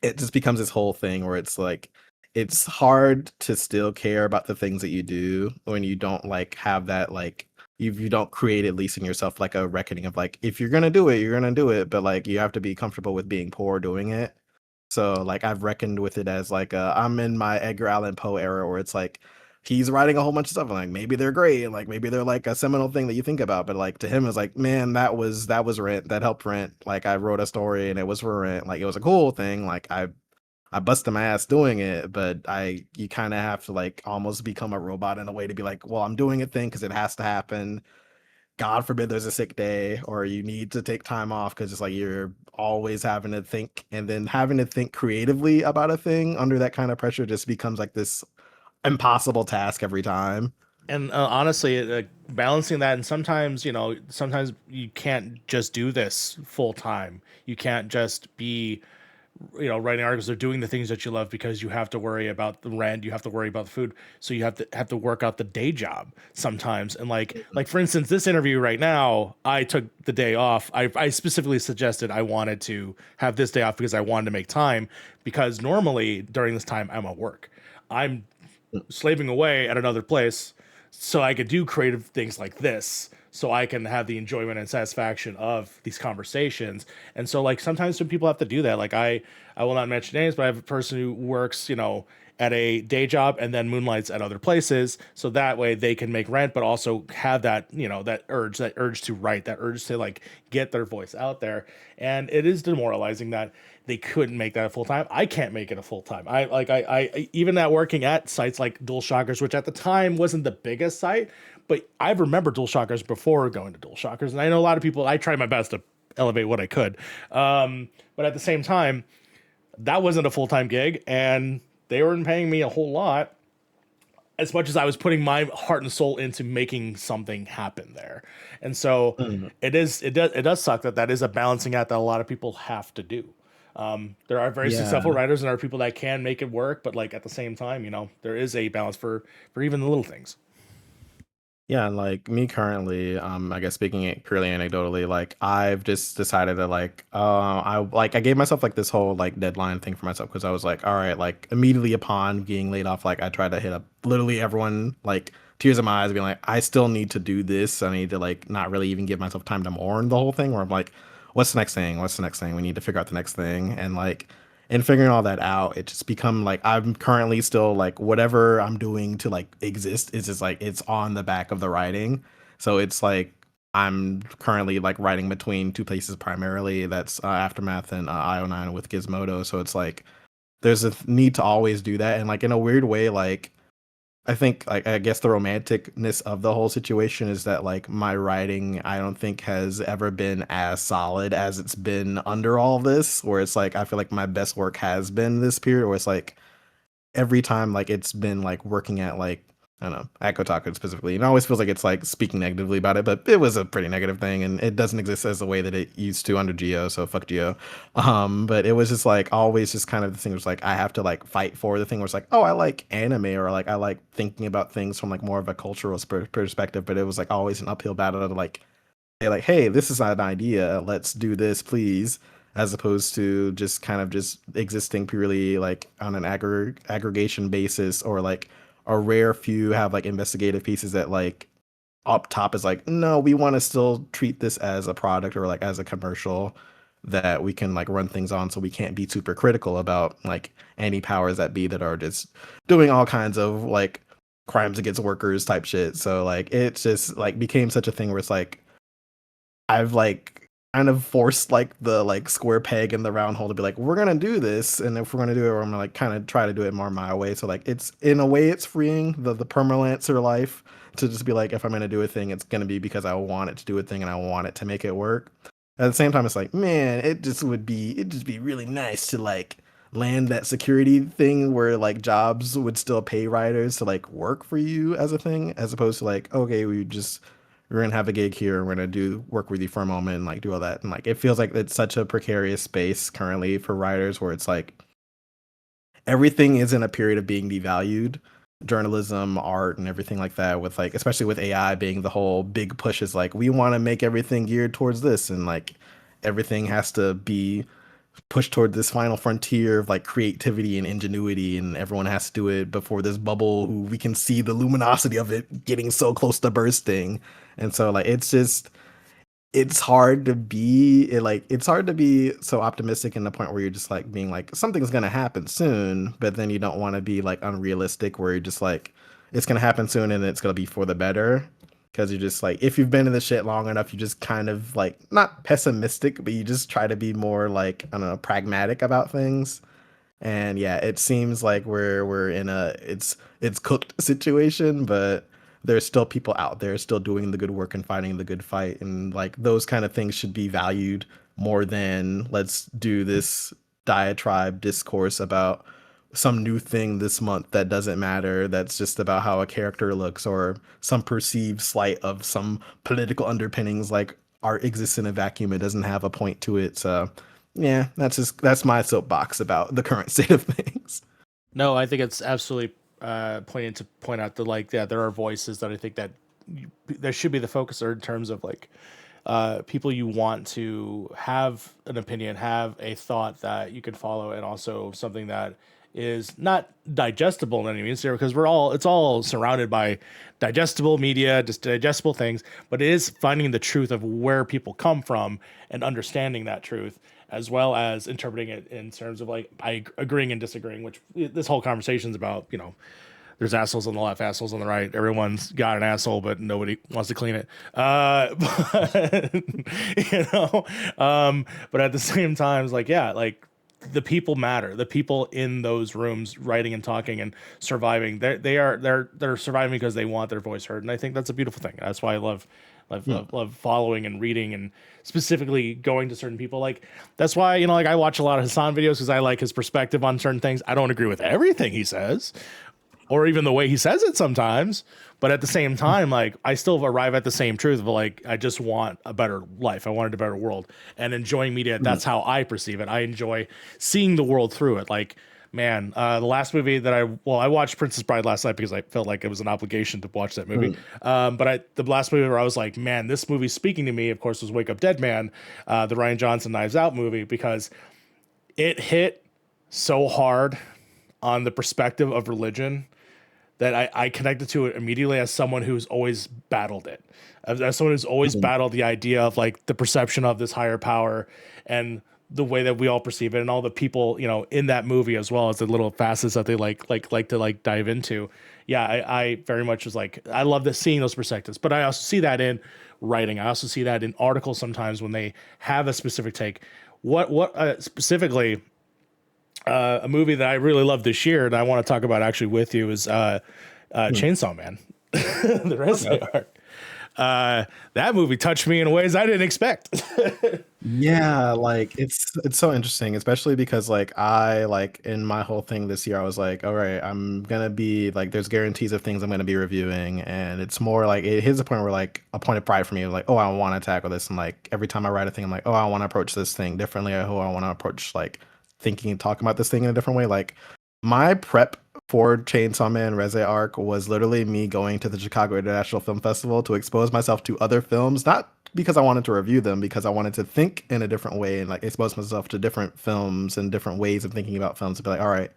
it just becomes this whole thing where it's like it's hard to still care about the things that you do when you don't like have that like if you don't create at least in yourself like a reckoning of like if you're gonna do it, you're gonna do it, but like you have to be comfortable with being poor doing it. So like I've reckoned with it as like I'm in my Edgar Allan Poe era where it's like he's writing a whole bunch of stuff and like maybe they're great and like maybe they're like a seminal thing that you think about, but like to him it's like, man, that was rent, that helped rent, like I wrote a story and it was for rent, like it was a cool thing, like I busted my ass doing it, but you kind of have to like almost become a robot in a way to be like, well, I'm doing a thing because it has to happen. God forbid there's a sick day or you need to take time off because it's like you're always having to think, and then having to think creatively about a thing under that kind of pressure just becomes like this impossible task every time. And honestly, balancing that, and sometimes sometimes you can't just do this full time. You can't just be writing articles or doing the things that you love because you have to worry about the rent, you have to worry about the food, so you have to work out the day job sometimes. And like for instance, this interview right now, I took the day off. I specifically suggested I wanted to have this day off because I wanted to make time, because normally during this time I'm at work. I'm slaving away at another place so I could do creative things like this, so I can have the enjoyment and satisfaction of these conversations. And so like sometimes when people have to do that, like I will not mention names, but I have a person who works, at a day job and then moonlights at other places, so that way they can make rent but also have that, that urge to write, that urge to like get their voice out there. And it is demoralizing that they couldn't make that a full time. I can't make it a full time. I even at working at sites like Dual Shockers, which at the time wasn't the biggest site, but I remember Dual Shockers before going to Dual Shockers, and I know a lot of people. I tried my best to elevate what I could, but at the same time, that wasn't a full time gig, and they weren't paying me a whole lot, as much as I was putting my heart and soul into making something happen there. And so Mm. it does suck that that is a balancing act that a lot of people have to do. There are very Yeah. successful writers and there are people that can make it work, but like at the same time, there is a balance for even the little things. Yeah, and like me currently, I guess speaking it purely anecdotally, like I've just decided to I gave myself like this whole like deadline thing for myself because I was like, all right, like immediately upon being laid off, like I tried to hit up literally everyone, like tears in my eyes, being like, I still need to do this. I need to like not really even give myself time to mourn the whole thing. Where I'm like, what's the next thing? What's the next thing? We need to figure out the next thing, and like and figuring all that out, it just become like I'm currently still like whatever I'm doing to like exist is just like it's on the back of the writing. So it's like I'm currently like writing between two places primarily. That's Aftermath and I09 with Gizmodo. So it's like there's a need to always do that, and like in a weird way, like I think like I guess the romanticness of the whole situation is that like my writing I don't think has ever been as solid as it's been under all this, where it's like I feel like my best work has been this period where it's like every time like it's been like working at like I don't know at Kotaku specifically, and it always feels like it's like speaking negatively about it, but it was a pretty negative thing, and it doesn't exist as the way that it used to under Geo. So fuck Geo. But it was just like always just kind of the thing was like I have to like fight for the thing where it's like oh I like anime or like I like thinking about things from like more of a cultural perspective, but it was like always an uphill battle to like say like, hey, this is an idea. Let's do this, please. As opposed to just kind of just existing purely like on an aggregation basis or like a rare few have like investigative pieces that like up top is like, no, we want to still treat this as a product or like as a commercial that we can like run things on so we can't be super critical about like any powers that be that are just doing all kinds of like crimes against workers type shit. So like it's just like became such a thing where it's like I've like kind of forced like the like square peg in the round hole to be like, we're gonna do this, and if we're gonna do it, we're gonna like kind of try to do it more my way. So like it's in a way it's freeing the permalancer life to just be like, if I'm gonna do a thing, it's gonna be because I want it to do a thing and I want it to make it work. At the same time, it's like, man, it'd just be really nice to like land that security thing where like jobs would still pay writers to like work for you as a thing, as opposed to like, okay, we're gonna have a gig here, we're gonna do work with you for a moment and like do all that. And like it feels like it's such a precarious space currently for writers where it's like everything is in a period of being devalued. Journalism, art, and everything like that, with like especially with AI being the whole big push is like we want to make everything geared towards this and like everything has to be push toward this final frontier of like creativity and ingenuity, and everyone has to do it before this bubble we can see the luminosity of it getting so close to bursting. And so like it's just it's hard to be it's hard to be so optimistic in the point where you're just like being like something's gonna happen soon, but then you don't want to be like unrealistic where you're just like it's gonna happen soon and it's gonna be for the better, because you're just like if you've been in the shit long enough you just kind of like not pessimistic but you just try to be more like I don't know pragmatic about things. And yeah, it seems like we're in a it's cooked situation, but there's still people out there still doing the good work and fighting the good fight, and like those kind of things should be valued more than let's do this diatribe discourse about some new thing this month that doesn't matter, that's just about how a character looks or some perceived slight of some political underpinnings. Like art exists in a vacuum, it doesn't have a point to it. So yeah, that's my soapbox about the current state of things. No, I think it's absolutely poignant to point out that like yeah, there are voices that I think that there should be the focus in terms of like people you want to have an opinion, have a thought that you can follow, and also something that is not digestible in any means here because it's all surrounded by digestible media, just digestible things, but it is finding the truth of where people come from and understanding that truth as well as interpreting it in terms of like I agreeing and disagreeing, which this whole conversation is about, there's assholes on the left, assholes on the right. Everyone's got an asshole, but nobody wants to clean it. But, but at the same time, it's like, yeah, like the people matter. The people in those rooms writing and talking and surviving, they're surviving because they want their voice heard. And I think that's a beautiful thing. That's why I love following and reading and specifically going to certain people. Like that's why, like I watch a lot of Hassan videos because I like his perspective on certain things. I don't agree with everything he says, or even the way he says it sometimes. But at the same time, like I still arrive at the same truth of like, I just want a better life. I wanted a better world, and enjoying media. That's how I perceive it. I enjoy seeing the world through it. Like Man, the last movie that I watched Princess Bride last night because I felt like it was an obligation to watch that movie. Mm. The last movie where I was like, man, this movie's speaking to me, of course, was Wake Up Dead Man, the Ryan Johnson Knives Out movie, because it hit so hard on the perspective of religion that I connected to it immediately as someone who's always battled it, as someone who's always Mm. battled the idea of like the perception of this higher power and the way that we all perceive it, and all the people in that movie, as well as the little facets that they like to like dive into. Yeah, I very much was like, I love this, seeing those perspectives, but I also see that in writing. I also see that in articles sometimes when they have a specific take. What specifically a movie that I really love this year, and I want to talk about actually with you, is Mm. Chainsaw Man, the Okay. wrestling arc. That movie touched me in ways I didn't expect. Yeah, like it's so interesting, especially because like I like in my whole thing this year, I was like, all right, I'm gonna be like, there's guarantees of things I'm gonna be reviewing, and it's more like it hits a point where like a point of pride for me, like, oh, I want to tackle this, and like every time I write a thing, I'm like, oh, I want to approach this thing differently. Oh, I want to approach like thinking and talking about this thing in a different way. Like my prep for Chainsaw Man Reze arc was literally me going to the Chicago International Film Festival to expose myself to other films, not because I wanted to review them, because I wanted to think in a different way and like expose myself to different films and different ways of thinking about films to be like, all right,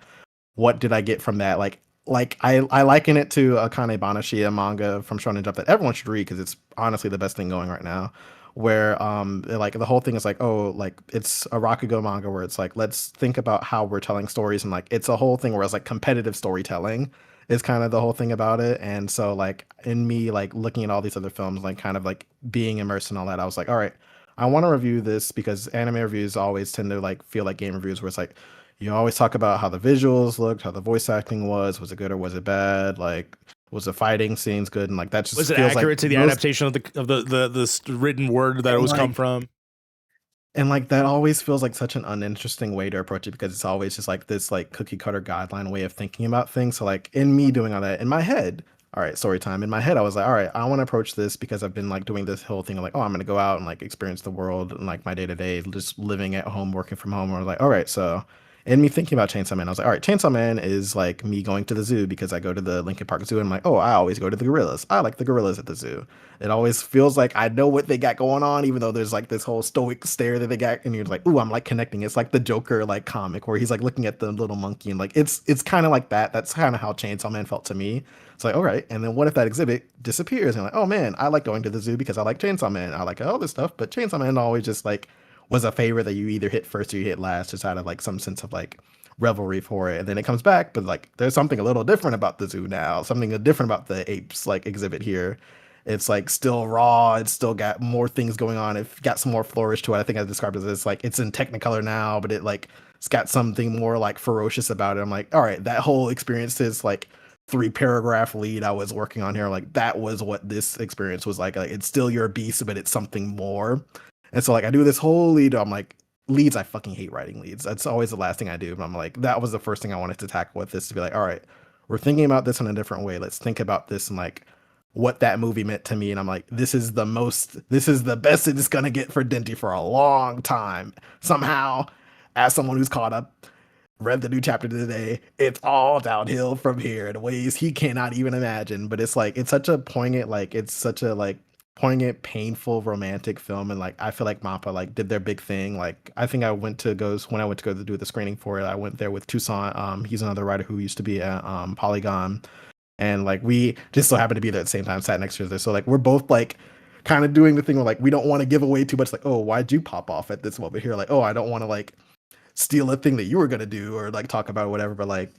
what did I get from that? I liken it to Akane Banashi, a manga from Shonen Jump that everyone should read because it's honestly the best thing going right now. Where like the whole thing is like, oh, like it's a Rakugo manga where it's like, let's think about how we're telling stories, and like it's a whole thing where it's like competitive storytelling is kind of the whole thing about it. And so like in me like looking at all these other films, like kind of like being immersed in all that, I was like, all right, I want to review this because anime reviews always tend to like feel like game reviews where it's like you always talk about how the visuals looked, how the voice acting was it good or was it bad? Like, was the fighting scenes good? And like that just Was it feels like accurate to the those adaptation of the written word that it and was come like from? and like that always feels like such an uninteresting way to approach it because it's always just like this like cookie cutter guideline way of thinking about things. So like in me doing all that in my head, all right, story time. In my head, I was like, all right, I want to approach this because I've been like doing this whole thing of like, oh, I'm gonna go out and like experience the world and like my day to day, just living at home, working from home. Or like, all right, so and me thinking about Chainsaw Man, I was like, all right, Chainsaw Man is like me going to the zoo because I go to the Lincoln Park Zoo and I'm like, oh, I always go to the gorillas. I like the gorillas at the zoo. It always feels like I know what they got going on, even though there's like this whole stoic stare that they got, and you're like, ooh, I'm like connecting. It's like the Joker like comic where he's like looking at the little monkey and like it's kind of like that. That's kind of how Chainsaw Man felt to me. It's like, all right, and then what if that exhibit disappears? And like, oh man, I like going to the zoo because I like Chainsaw Man. I like all this stuff, but Chainsaw Man always just like was a favorite that you either hit first or you hit last, just out of like some sense of like revelry for it. And then it comes back, but like there's something a little different about the zoo now, something different about the apes like exhibit here. It's like still raw. It's still got more things going on. It got some more flourish to it. I think I described it as like it's in Technicolor now, but it like it's got something more like ferocious about it. I'm like, all right, that whole experience is like 3 paragraph lead I was working on here. Like that was what this experience was like. Like it's still your beast, but it's something more. And so like I do this whole lead. I'm like leads. I fucking hate writing leads. That's always the last thing I do. But I'm like that was the first thing I wanted to tackle with this to be like, all right, we're thinking about this in a different way. Let's think about this and like what that movie meant to me. And I'm like, this is the best it's gonna get for Denty for a long time. Somehow, as someone who's caught up, read the new chapter today, it's all downhill from here in ways he cannot even imagine. But it's like it's such a poignant, like it's such a like poignant, painful, romantic film. And like I feel like Mappa like did their big thing. Like I think I went to go when I went to go to do the screening for it, I went there with Tucson. He's another writer who used to be at Polygon, and like we just so happened to be there at the same time, sat next to each other. So like we're both like kind of doing the thing where like we don't want to give away too much. Like, oh, why'd you pop off at this moment here? Like, oh, I don't want to like steal a thing that you were gonna do or like talk about or whatever. But like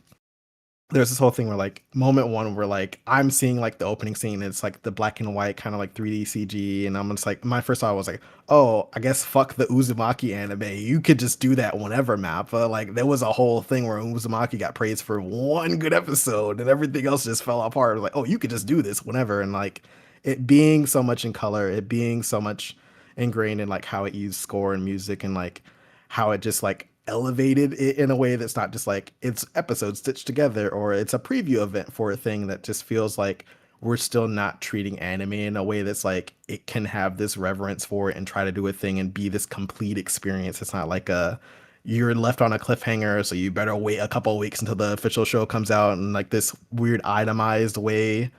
there's this whole thing where like moment one where like I'm seeing like the opening scene, it's like the black and white kind of like 3D CG, and I'm just like my first thought was like, oh, I guess fuck the Uzumaki anime. You could just do that whenever, Mappa. Like there was a whole thing where Uzumaki got praised for one good episode and everything else just fell apart. Like, oh, you could just do this whenever. And like it being so much in color, it being so much ingrained in like how it used score and music and like how it just like elevated it in a way that's not just like it's episodes stitched together or it's a preview event for a thing that just feels like we're still not treating anime in a way that's like it can have this reverence for it and try to do a thing and be this complete experience. It's not like a you're left on a cliffhanger, so you better wait a couple of weeks until the official show comes out in like this weird itemized way.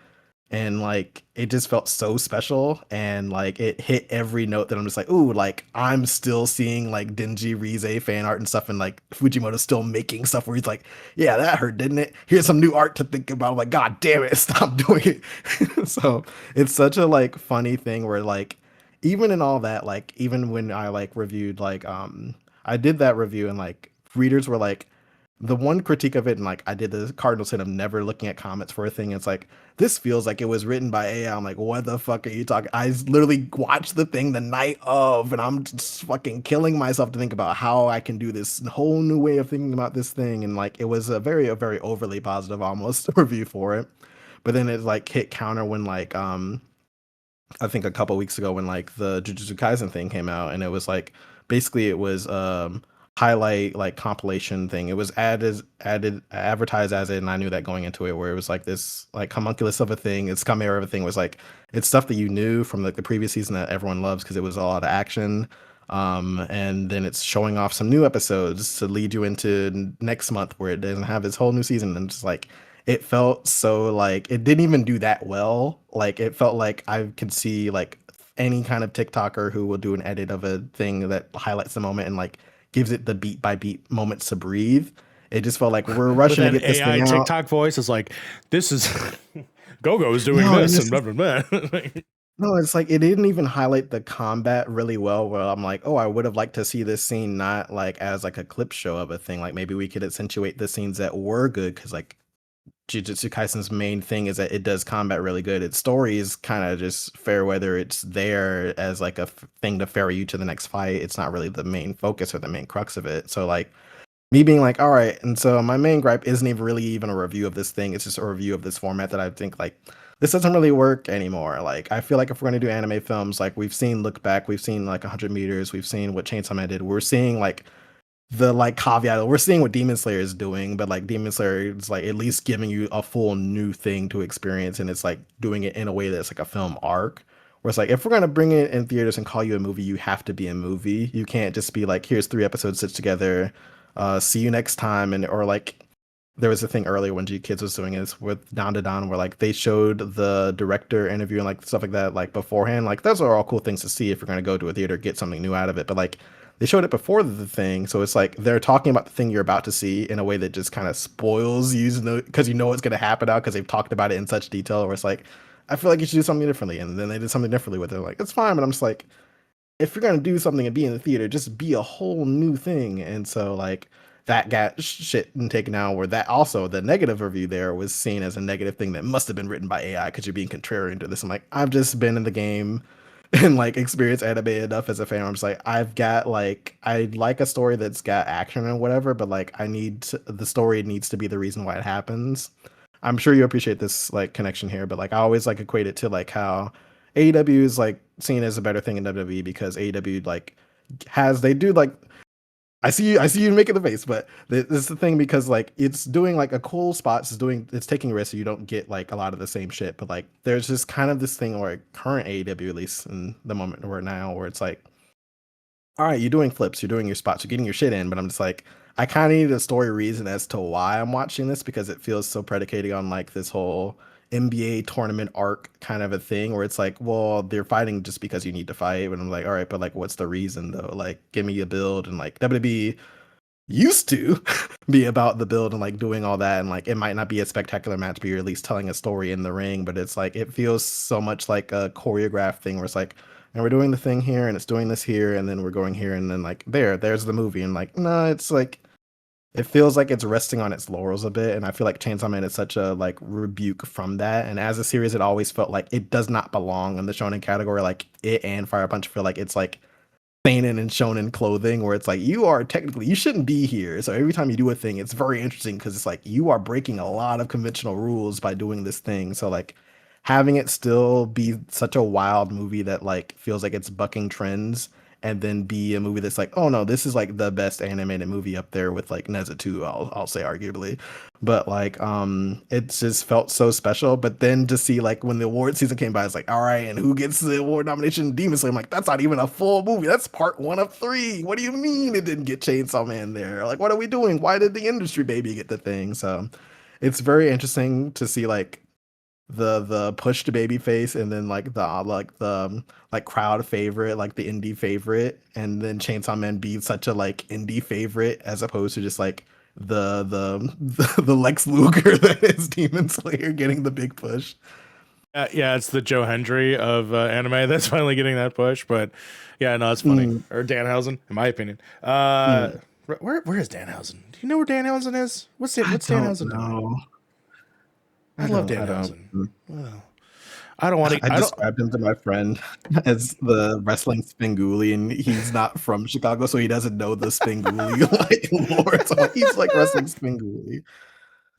And like it just felt so special, and like it hit every note that I'm just like, ooh, like I'm still seeing like dingy Rize fan art and stuff, and like Fujimoto's still making stuff where he's like, yeah, that hurt, didn't it? Here's some new art to think about. I'm like, god damn it, stop doing it. So it's such a like funny thing where like even in all that, like even when I like reviewed like I did that review, and like readers were like, the one critique of it, and like I did the cardinal sin of never looking at comments for a thing. It's like, this feels like it was written by AI. I'm like, what the fuck are you talking? I literally watched the thing the night of, and I'm just fucking killing myself to think about how I can do this whole new way of thinking about this thing. And like, it was a very overly positive almost review for it. But then it like hit counter when like, I think a couple weeks ago when like the Jujutsu Kaisen thing came out, and it was like, basically it was, highlight like compilation thing. It was added advertised as it, and I knew that going into it, where it was like this like homunculus of a thing. It's Chimera of a thing. Was like it's stuff that you knew from like the previous season that everyone loves because it was a lot of action. And then it's showing off some new episodes to lead you into next month where it doesn't have its whole new season, and just like it felt so like it didn't even do that well. Like it felt like I could see like any kind of TikToker who will do an edit of a thing that highlights the moment and like gives it the beat by beat moments to breathe. It just felt like we're With rushing to that get this AI thing out. TikTok voice is like, this is Gogo is doing No, and this this and is blah blah blah. no, it's like it didn't even highlight the combat really well. Where I'm like, oh, I would have liked to see this scene not like as like a clip show of a thing. Like maybe we could accentuate the scenes that were good, because like Jujutsu Kaisen's main thing is that it does combat really good. Its story is kind of just fair weather. It's there as like a thing to ferry you to the next fight. It's not really the main focus or the main crux of it. So like me being like, all right, and so my main gripe isn't even really even a review of this thing. It's just a review of this format that I think like this doesn't really work anymore. Like I feel like if we're gonna do anime films, like we've seen Look Back, we've seen like 100 meters, we've seen what Chainsaw Man did. We're seeing like the like caveat. We're seeing what Demon Slayer is doing, but like Demon Slayer is like at least giving you a full new thing to experience, and it's like doing it in a way that's like a film arc. Where it's like if we're gonna bring it in theaters and call you a movie, you have to be a movie. You can't just be like, here's 3 episodes stitched together. See you next time, and or like there was a thing earlier when G Kids was doing this with Down to Dawn, where like they showed the director interview and like stuff like that like beforehand. Like those are all cool things to see if you're gonna go to a theater, get something new out of it. But like they showed it before the thing, so it's like they're talking about the thing you're about to see in a way that just kind of spoils you, because you know what's gonna happen now because they've talked about it in such detail. Where it's like, I feel like you should do something differently, and then they did something differently with it. Like it's fine, but I'm just like, if you're gonna do something and be in the theater, just be a whole new thing. And so like that got shit and taken down. Where that also the negative review there was seen as a negative thing that must have been written by AI because you're being contrarian to this. I'm like, I've just been in the game and like experienced anime enough as a fan. I'm just like, I've got like I like a story that's got action and whatever, but like the story needs to be the reason why it happens. I'm sure you appreciate this like connection here, but like I always like equate it to like how AEW is like seen as a better thing in WWE because AEW like they do like I see you making the face, but this is the thing because like it's doing like a cool spots, it's taking risks, so you don't get like a lot of the same shit. But like there's just kind of this thing where current AEW, at least in the moment we're now, where it's like, all right, you're doing flips, you're doing your spots, you're getting your shit in, but I'm just like, I kind of need a story reason as to why I'm watching this because it feels so predicated on like this whole NBA tournament arc kind of a thing where it's like, well, they're fighting just because you need to fight. And I'm like, all right, but like, what's the reason though? Like, give me a build. And like, WWE used to be about the build and like doing all that. And like, it might not be a spectacular match, but you're at least telling a story in the ring. But it's like, it feels so much like a choreographed thing where it's like, and we're doing the thing here and it's doing this here. And then we're going here. And then like, there's the movie. And like, no, it's like, it feels like it's resting on its laurels a bit, and I feel like Chainsaw Man is such a like rebuke from that. And as a series, it always felt like it does not belong in the shonen category. Like it and Fire Punch feel like it's like seinen and shonen clothing, where it's like you are technically you shouldn't be here. So every time you do a thing, it's very interesting because it's like you are breaking a lot of conventional rules by doing this thing. So like having it still be such a wild movie that like feels like it's bucking trends and then be a movie that's like, oh no, this is like the best animated movie up there with like Nezha 2, I'll say arguably. But like it just felt so special. But then to see like when the award season came by, it's like, all right, and who gets the award nomination? Demon Slayer. I'm like, that's not even a full movie. That's part one of three. What do you mean it didn't get Chainsaw Man there? Like, what are we doing? Why did the industry baby get the thing? So it's very interesting to see like the push to baby face and then like crowd favorite, like the indie favorite, and then Chainsaw Man be such a like indie favorite as opposed to just like the Lex Luger that is Demon Slayer getting the big push. Yeah, it's the Joe Hendry of anime that's finally getting that push. But yeah, no, it's funny. Or Danhausen, in my opinion. Where is Danhausen? Do you know where Danhausen is? What's Danhausen doing? I love Danhausen. Well, I don't want to. I described him to my friend as the wrestling Spinguli, and he's not from Chicago, so he doesn't know the Spinguli like lore. So he's like wrestling Spinguli.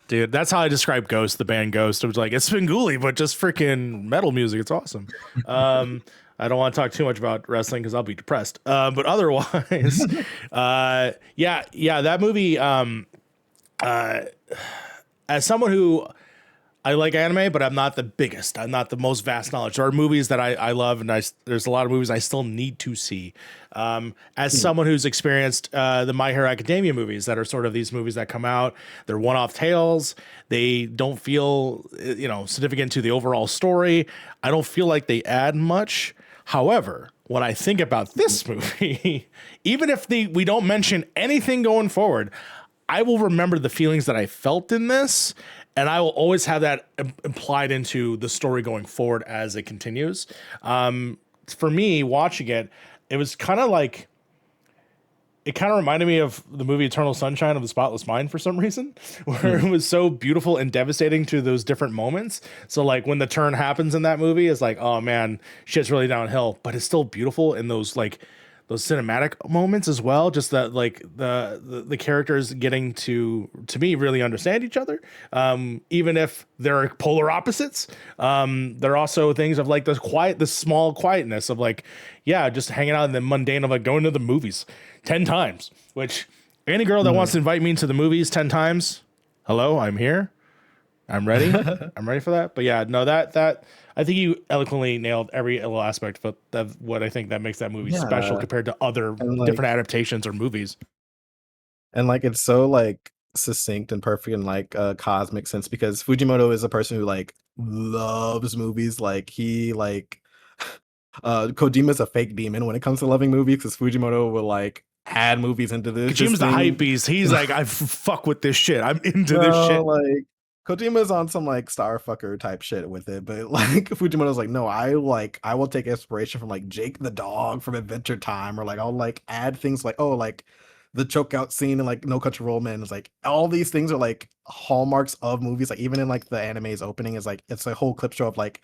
Dude, that's how I describe Ghost, the band Ghost. It was like, it's Spinguli, but just freaking metal music. It's awesome. I don't want to talk too much about wrestling because I'll be depressed. But otherwise, yeah, that movie. As someone who I like anime, but I'm not the biggest. I'm not the most vast knowledge. There are movies that I love, and there's a lot of movies I still need to see. As someone who's experienced the My Hero Academia movies that are sort of these movies that come out, they're one-off tales. They don't feel, significant to the overall story. I don't feel like they add much. However, when I think about this movie, even if we don't mention anything going forward, I will remember the feelings that I felt in this. And I will always have that implied into the story going forward as it continues. For me, watching it, it was kind of like, it kind of reminded me of the movie Eternal Sunshine of the Spotless Mind for some reason, where it was so beautiful and devastating to those different moments. So like when the turn happens in that movie, it's like, oh man, shit's really downhill, but it's still beautiful in those cinematic moments as well. Just that like the characters getting to me really understand each other, even if they're polar opposites. There are also things of like the small quietness of like, yeah, just hanging out in the mundane of like going to the movies 10 times, which any girl that wants to invite me into the movies 10 times, hello, I'm here, I'm ready. I'm ready for that. But yeah, no, that I think you eloquently nailed every little aspect of what I think that makes that movie special compared to other different adaptations or movies. And like it's so like succinct and perfect in like a cosmic sense because Fujimoto is a person who like loves movies. Like he like Kojima's a fake demon when it comes to loving movies because Fujimoto will like add movies into this. Kojima's the hype beast. He's like, I fuck with this shit. I'm into this shit. Like Kojima's on some like starfucker type shit with it, but like Fujimoto's like, no, I will take inspiration from like Jake the dog from Adventure Time, or like I'll like add things like, oh, like the choke out scene in like No Country for Old Men is like all these things are like hallmarks of movies. Like even in like the anime's opening is like it's a whole clip show of like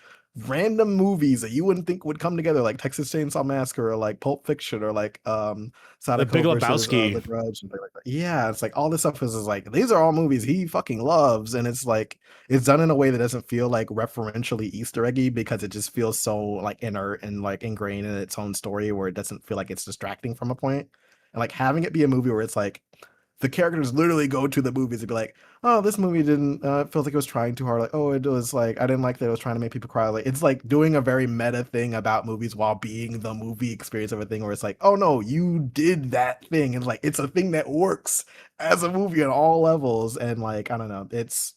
random movies that you wouldn't think would come together, like Texas Chainsaw Massacre or like Pulp Fiction or like Sadako Big versus Lebowski, The Grudge and things like that. Yeah, it's like all this stuff is like these are all movies he fucking loves, and it's like it's done in a way that doesn't feel like referentially Easter eggy because it just feels so like inert and like ingrained in its own story where it doesn't feel like it's distracting from a point. And like having it be a movie where it's like the characters literally go to the movies and be like, oh, this movie didn't it feels like it was trying too hard. Like, oh, it was like I didn't like that it was trying to make people cry. Like it's like doing a very meta thing about movies while being the movie experience of a thing where it's like, oh no, you did that thing. And like it's a thing that works as a movie on all levels. And like, I don't know, it's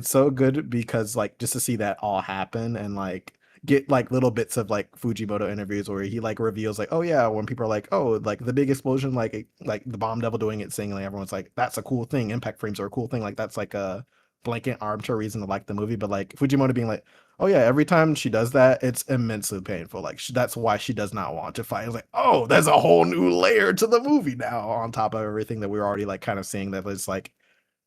so good because like just to see that all happen and like get like little bits of like Fujimoto interviews where he like reveals like, oh yeah, when people are like, oh, like the big explosion, like the bomb devil doing its thing, like everyone's like, that's a cool thing, impact frames are a cool thing, like that's like a blanket armchair reason to like the movie. But like Fujimoto being like, oh yeah, every time she does that it's immensely painful, like that's why she does not want to fight. It's like, oh, there's a whole new layer to the movie now on top of everything that we're already like kind of seeing that is like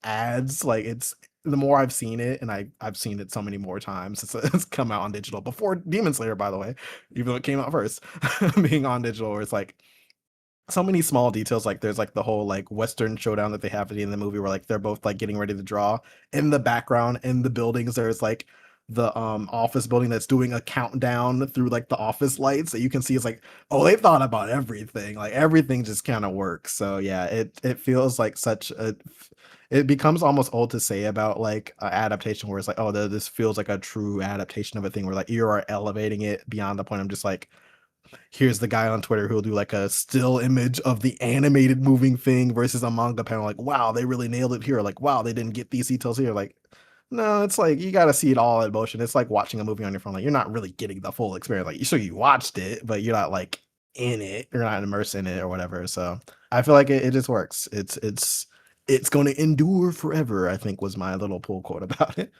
adds. Like it's the more I've seen it, and I've seen it so many more times. It's come out on digital before Demon Slayer, by the way, even though it came out first, being on digital, where it's like so many small details. Like there's like the whole like Western showdown that they have at the end of the movie where like they're both like getting ready to draw. In the background, in the buildings, there's like the office building that's doing a countdown through like the office lights that you can see. It's like, oh, they thought about everything. Like everything just kind of works. So yeah, it feels like such a, it becomes almost old to say about like an adaptation where it's like, oh, this feels like a true adaptation of a thing where like you are elevating it beyond the point of just like, here's the guy on Twitter who'll do like a still image of the animated moving thing versus a manga panel. Like, wow, they really nailed it here. Like, wow, they didn't get these details here. Like, no, it's like you got to see it all in motion. It's like watching a movie on your phone. Like, you're not really getting the full experience. Like, sure, you watched it, but you're not like in it. You're not immersed in it or whatever. So I feel like it just works. It's going to endure forever, I think was my little pull quote about it.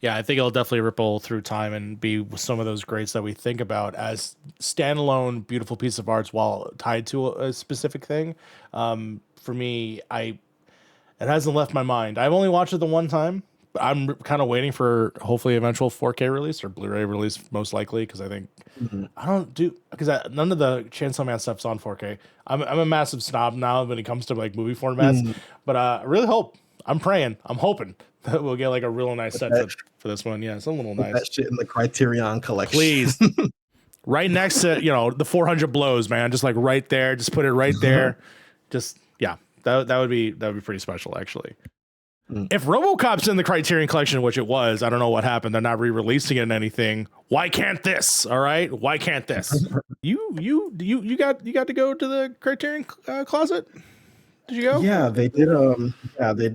Yeah, I think it'll definitely ripple through time and be some of those greats that we think about as standalone beautiful piece of arts while tied to a specific thing. For me, it hasn't left my mind. I've only watched it the one time. But I'm kind of waiting for hopefully eventual 4K release or Blu-ray release, most likely, because I think Mhm. I don't do because none of the Chainsaw Man stuff's on 4K. I'm a massive snob now when it comes to like movie formats, Mm, but I really hope. I'm praying. I'm hoping that we'll get like a real nice Put set that, for this one. Yeah, it's a little put nice. that shit in the Criterion collection. Please, right next to the 400 blows, man. Just like right there. Just put it right there. Just yeah, that would be pretty special actually. Mm. If RoboCop's in the Criterion Collection, which it was, I don't know what happened. They're not re-releasing it in anything. Why can't this? All right, why can't this? You got to go to the Criterion closet. Did you go? Yeah, they did. Yeah, they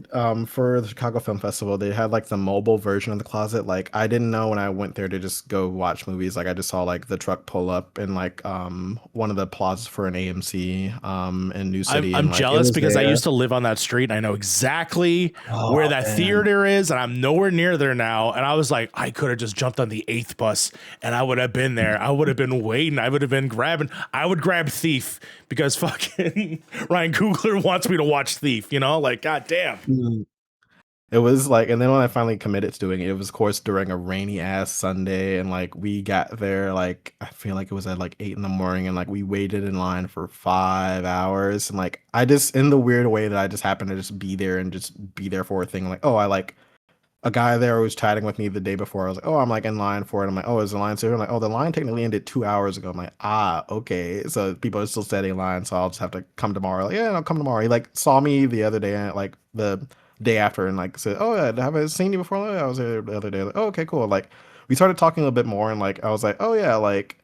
for the Chicago Film Festival, they had like the mobile version of the closet. Like, I didn't know when I went there to just go watch movies. Like, I just saw like the truck pull up in like one of the plazas for an AMC in New City, I'm and like it jealous was because I there. used to live on that street and I know exactly where Oh that man, theater is, and I'm nowhere near there now. And I was like, I could have just jumped on the 8th bus and I would have been there. I would have been waiting. I would have been grabbing. I would grab Thief because fucking Ryan Coogler wants me to watch Thief. Like goddamn. Mm. It was like, and then when I finally committed to doing it, it was of course during a rainy ass Sunday, and like we got there like I feel like it was at like 8 in the morning, and like we waited in line for 5 hours, and like I just in the weird way that I just happened to just be there and just be there for a thing. Like, oh, I like a guy there was chatting with me the day before. I was like, oh, I'm like in line for it. I'm like, oh, is the line still? I'm like, oh, the line technically ended 2 hours ago. I'm like, ah, okay. So people are still setting line, so I'll just have to come tomorrow. Like, yeah, I'll come tomorrow. He like saw me the other day, like the day after, and like said, oh yeah, have I seen you before? Like, I was there the other day. Like, oh, okay, cool. Like we started talking a little bit more, and like I was like, oh yeah, like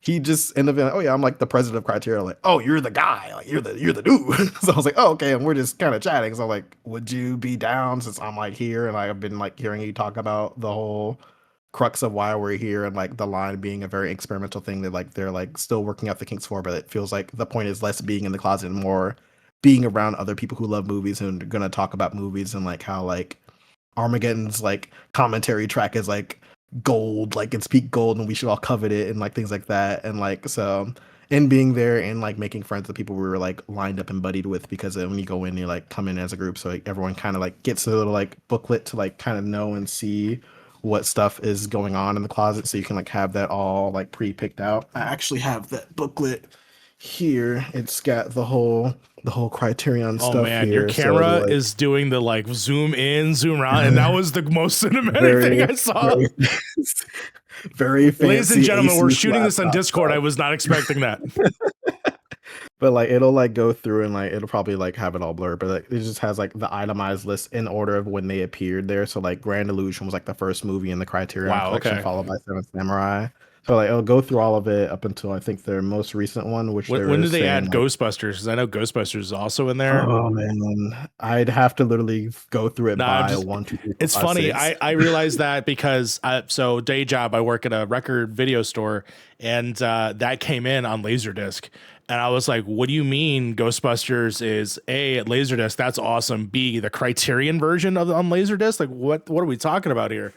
he just ended up being like, oh yeah, I'm like the president of Criteria. Like, oh, you're the guy, like you're the dude. So I was like, oh okay, and we're just kind of chatting. So I'm like, would you be down since I'm like here and I've been like hearing you talk about the whole crux of why we're here and like the line being a very experimental thing that like they're like still working out the kinks for, but it feels like the point is less being in the closet and more being around other people who love movies and are gonna talk about movies and like how like Armageddon's like commentary track is like gold, like it's peak gold, and we should all covet it, and like things like that, and like so, and being there and like making friends with people we were like lined up and buddied with because when you go in, you like come in as a group, so like everyone kind of like gets a little like booklet to like kind of know and see what stuff is going on in the closet, so you can like have that all like pre-picked out. I actually have that booklet here. It's got the whole Criterion Oh stuff man, your here, so camera like is doing the like zoom in, zoom out, and that was the most cinematic thing very I saw. very very Ladies and fancy gentlemen, we're Asus shooting this on laptop Discord. I stuff. was not expecting that. But like it'll like go through and like it'll probably like have it all blurred, but like, it just has like the itemized list in order of when they appeared there. So like Grand Illusion was like the first movie in the Criterion Wow. collection, Okay. followed by Seven Samurai. So like it'll go through all of it up until I think their most recent one, which When, they when were did they saying add like, Ghostbusters? Because I know Ghostbusters is also in there. oh man, I'd have to literally go through it No, I'm by just. one, two, three, four, It's five, funny. six. I realized that because so day job, I work at a record video store, and that came in on Laserdisc, and I was like, "What do you mean Ghostbusters is A at Laserdisc? That's awesome. B the Criterion version of on Laserdisc? Like what are we talking about here?"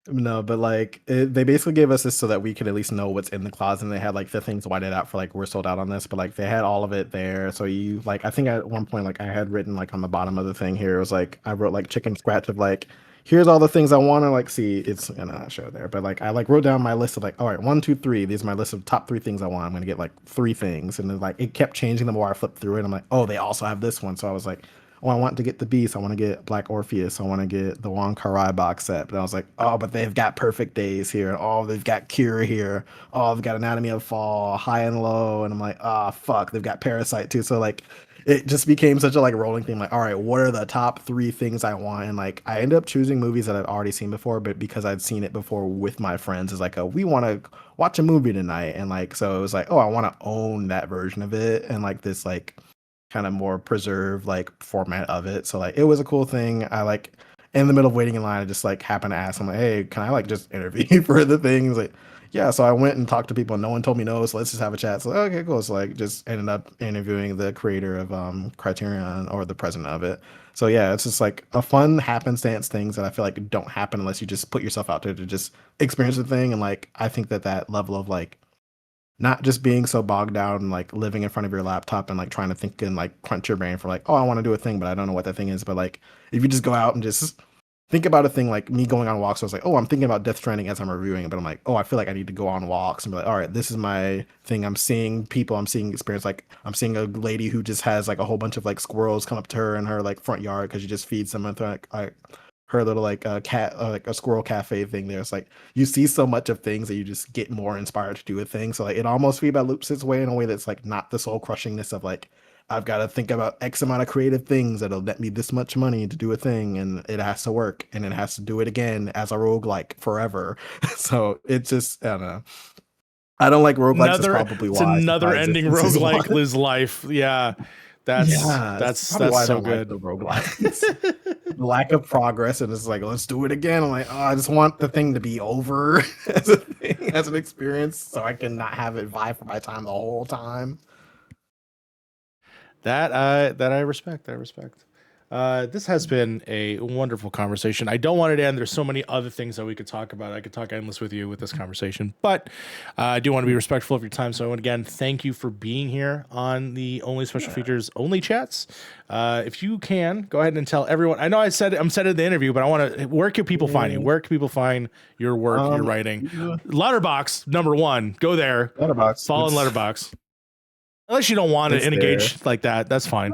No, but like they basically gave us this so that we could at least know what's in the closet. And they had like the things whited out for like we're sold out on this, but like they had all of it there. So you like I think at one point like I had written like on the bottom of the thing here it was like I wrote like chicken scratch of like here's all the things I want to like see. It's gonna not show there, but like I like wrote down my list of like all right 1, 2, 3. These are my list of top 3 things I want. I'm gonna get like 3 things, and then like it kept changing the more I flipped through it. I'm like oh they also have this one, so I was like oh, I want to get the Beast, I want to get Black Orpheus, I want to get the Wong Kar-wai box set. But I was like, oh, but they've got Perfect Days here. Oh, they've got Cure here. Oh, they've got Anatomy of Fall, High and Low. And I'm like, oh, fuck, they've got Parasite too. So like, it just became such a like rolling thing. Like, all right, what are the top 3 things I want? And like, I ended up choosing movies that I've already seen before, but because I'd seen it before with my friends, is like, we want to watch a movie tonight. And like, so it was like, oh, I want to own that version of it. And like this, like, kind of more preserved like format of it. So like, it was a cool thing. I like, in the middle of waiting in line, I just like happened to ask him like, hey, can I like just interview for the things? Like, yeah, so I went and talked to people and no one told me no, so let's just have a chat. So okay, cool. So like just ended up interviewing the creator of Criterion, or the president of it. So yeah, it's just like a fun happenstance things that I feel like don't happen unless you just put yourself out there to just experience the thing. And like I think that level of like not just being so bogged down and like living in front of your laptop and like trying to think and like crunch your brain for like, oh, I want to do a thing, but I don't know what that thing is. But like if you just go out and just think about a thing, like me going on walks, I was like, oh, I'm thinking about Death Stranding as I'm reviewing it, but I'm like, oh, I feel like I need to go on walks and be like, all right, this is my thing. I'm seeing people, I'm seeing experience. Like I'm seeing a lady who just has like a whole bunch of like squirrels come up to her in her like front yard because she just feeds them with like her little like cat, like a squirrel cafe thing there. It's like you see so much of things that you just get more inspired to do a thing. So like it almost feedback loops its way in a way that's like not the soul crushingness of like, I've got to think about X amount of creative things that'll net me this much money to do a thing, and it has to work, and it has to do it again as a roguelike forever. So it's just, I don't know. I don't like roguelikes. Is probably it's why another ending roguelike Liz life. Yeah. That's so good. Like the roguelikes. Lack of progress, and it's like, let's do it again. I'm like, oh, I just want the thing to be over as a thing, as an experience, so I can not have it vie for my time the whole time. That I respect. This has been a wonderful conversation. I don't want it to end. There's so many other things that we could talk about. I could talk endless with you with this conversation, but I do want to be respectful of your time. So again, thank you for being here on the Only Special Features Only Chats. If you can, go ahead and tell everyone. I know I'm said it in the interview, but I want to. Where can people find you? Where can people find your work, your writing? LetterBoxd, #1. Go there. LetterBoxd. Follow in LetterBoxd. Unless you don't want to engage like that, that's fine.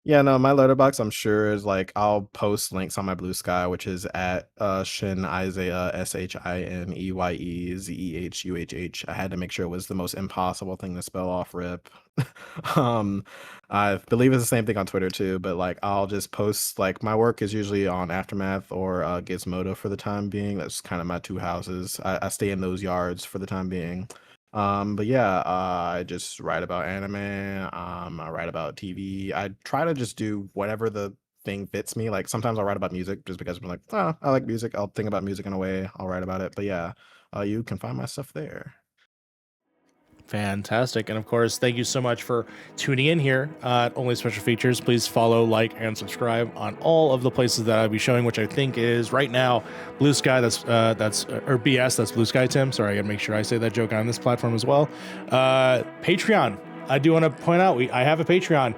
Yeah, no, my letterbox, I'm sure, is like I'll post links on my Blue Sky, which is at Shin Isaiah SHINEYEZEHUHH. I had to make sure it was the most impossible thing to spell off rip. I believe it's the same thing on Twitter too, but like I'll just post, like my work is usually on Aftermath or Gizmodo for the time being. That's kind of my two houses. I stay in those yards for the time being. But yeah, I just write about anime. I write about TV. I try to just do whatever the thing fits me. Like sometimes I'll write about music just because I'm like, oh, I like music. I'll think about music in a way. I'll write about it. But yeah, you can find my stuff there. Fantastic. And of course, thank you so much for tuning in here at Only Special Features. Please follow, like, and subscribe on all of the places that I'll be showing, which I think is right now Blue Sky. That's or BS. That's Blue Sky, Tim. Sorry, I gotta make sure I say that joke on this platform as well. Patreon. I do want to point out I have a Patreon.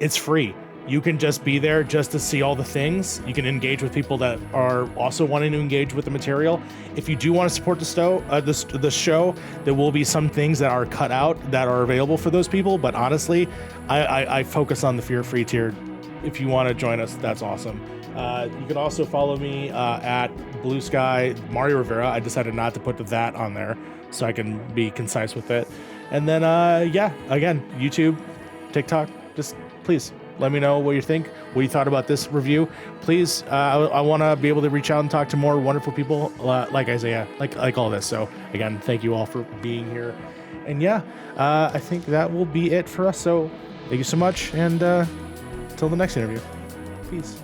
It's free. You can just be there just to see all the things. You can engage with people that are also wanting to engage with the material. If you do want to support the show, there will be some things that are cut out that are available for those people. But honestly, I focus on the fear-free tier. If you want to join us, that's awesome. You can also follow me at Blue Sky Mario Rivera. I decided not to put that on there so I can be concise with it. And then, yeah, again, YouTube, TikTok, just please let me know what you think, what you thought about this review. Please, I want to be able to reach out and talk to more wonderful people like Isaiah, like all this. So again, thank you all for being here. And yeah, I think that will be it for us. So thank you so much. And till the next interview, peace.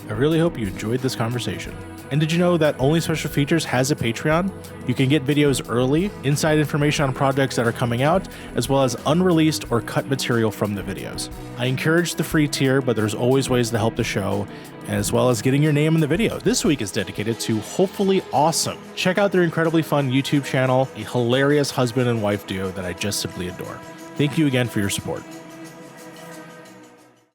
I really hope you enjoyed this conversation. And did you know that Only Special Features has a Patreon? You can get videos early, inside information on projects that are coming out, as well as unreleased or cut material from the videos. I encourage the free tier, but there's always ways to help the show, as well as getting your name in the video. This week is dedicated to Hopefully Awesome. Check out their incredibly fun YouTube channel, a hilarious husband and wife duo that I just simply adore. Thank you again for your support.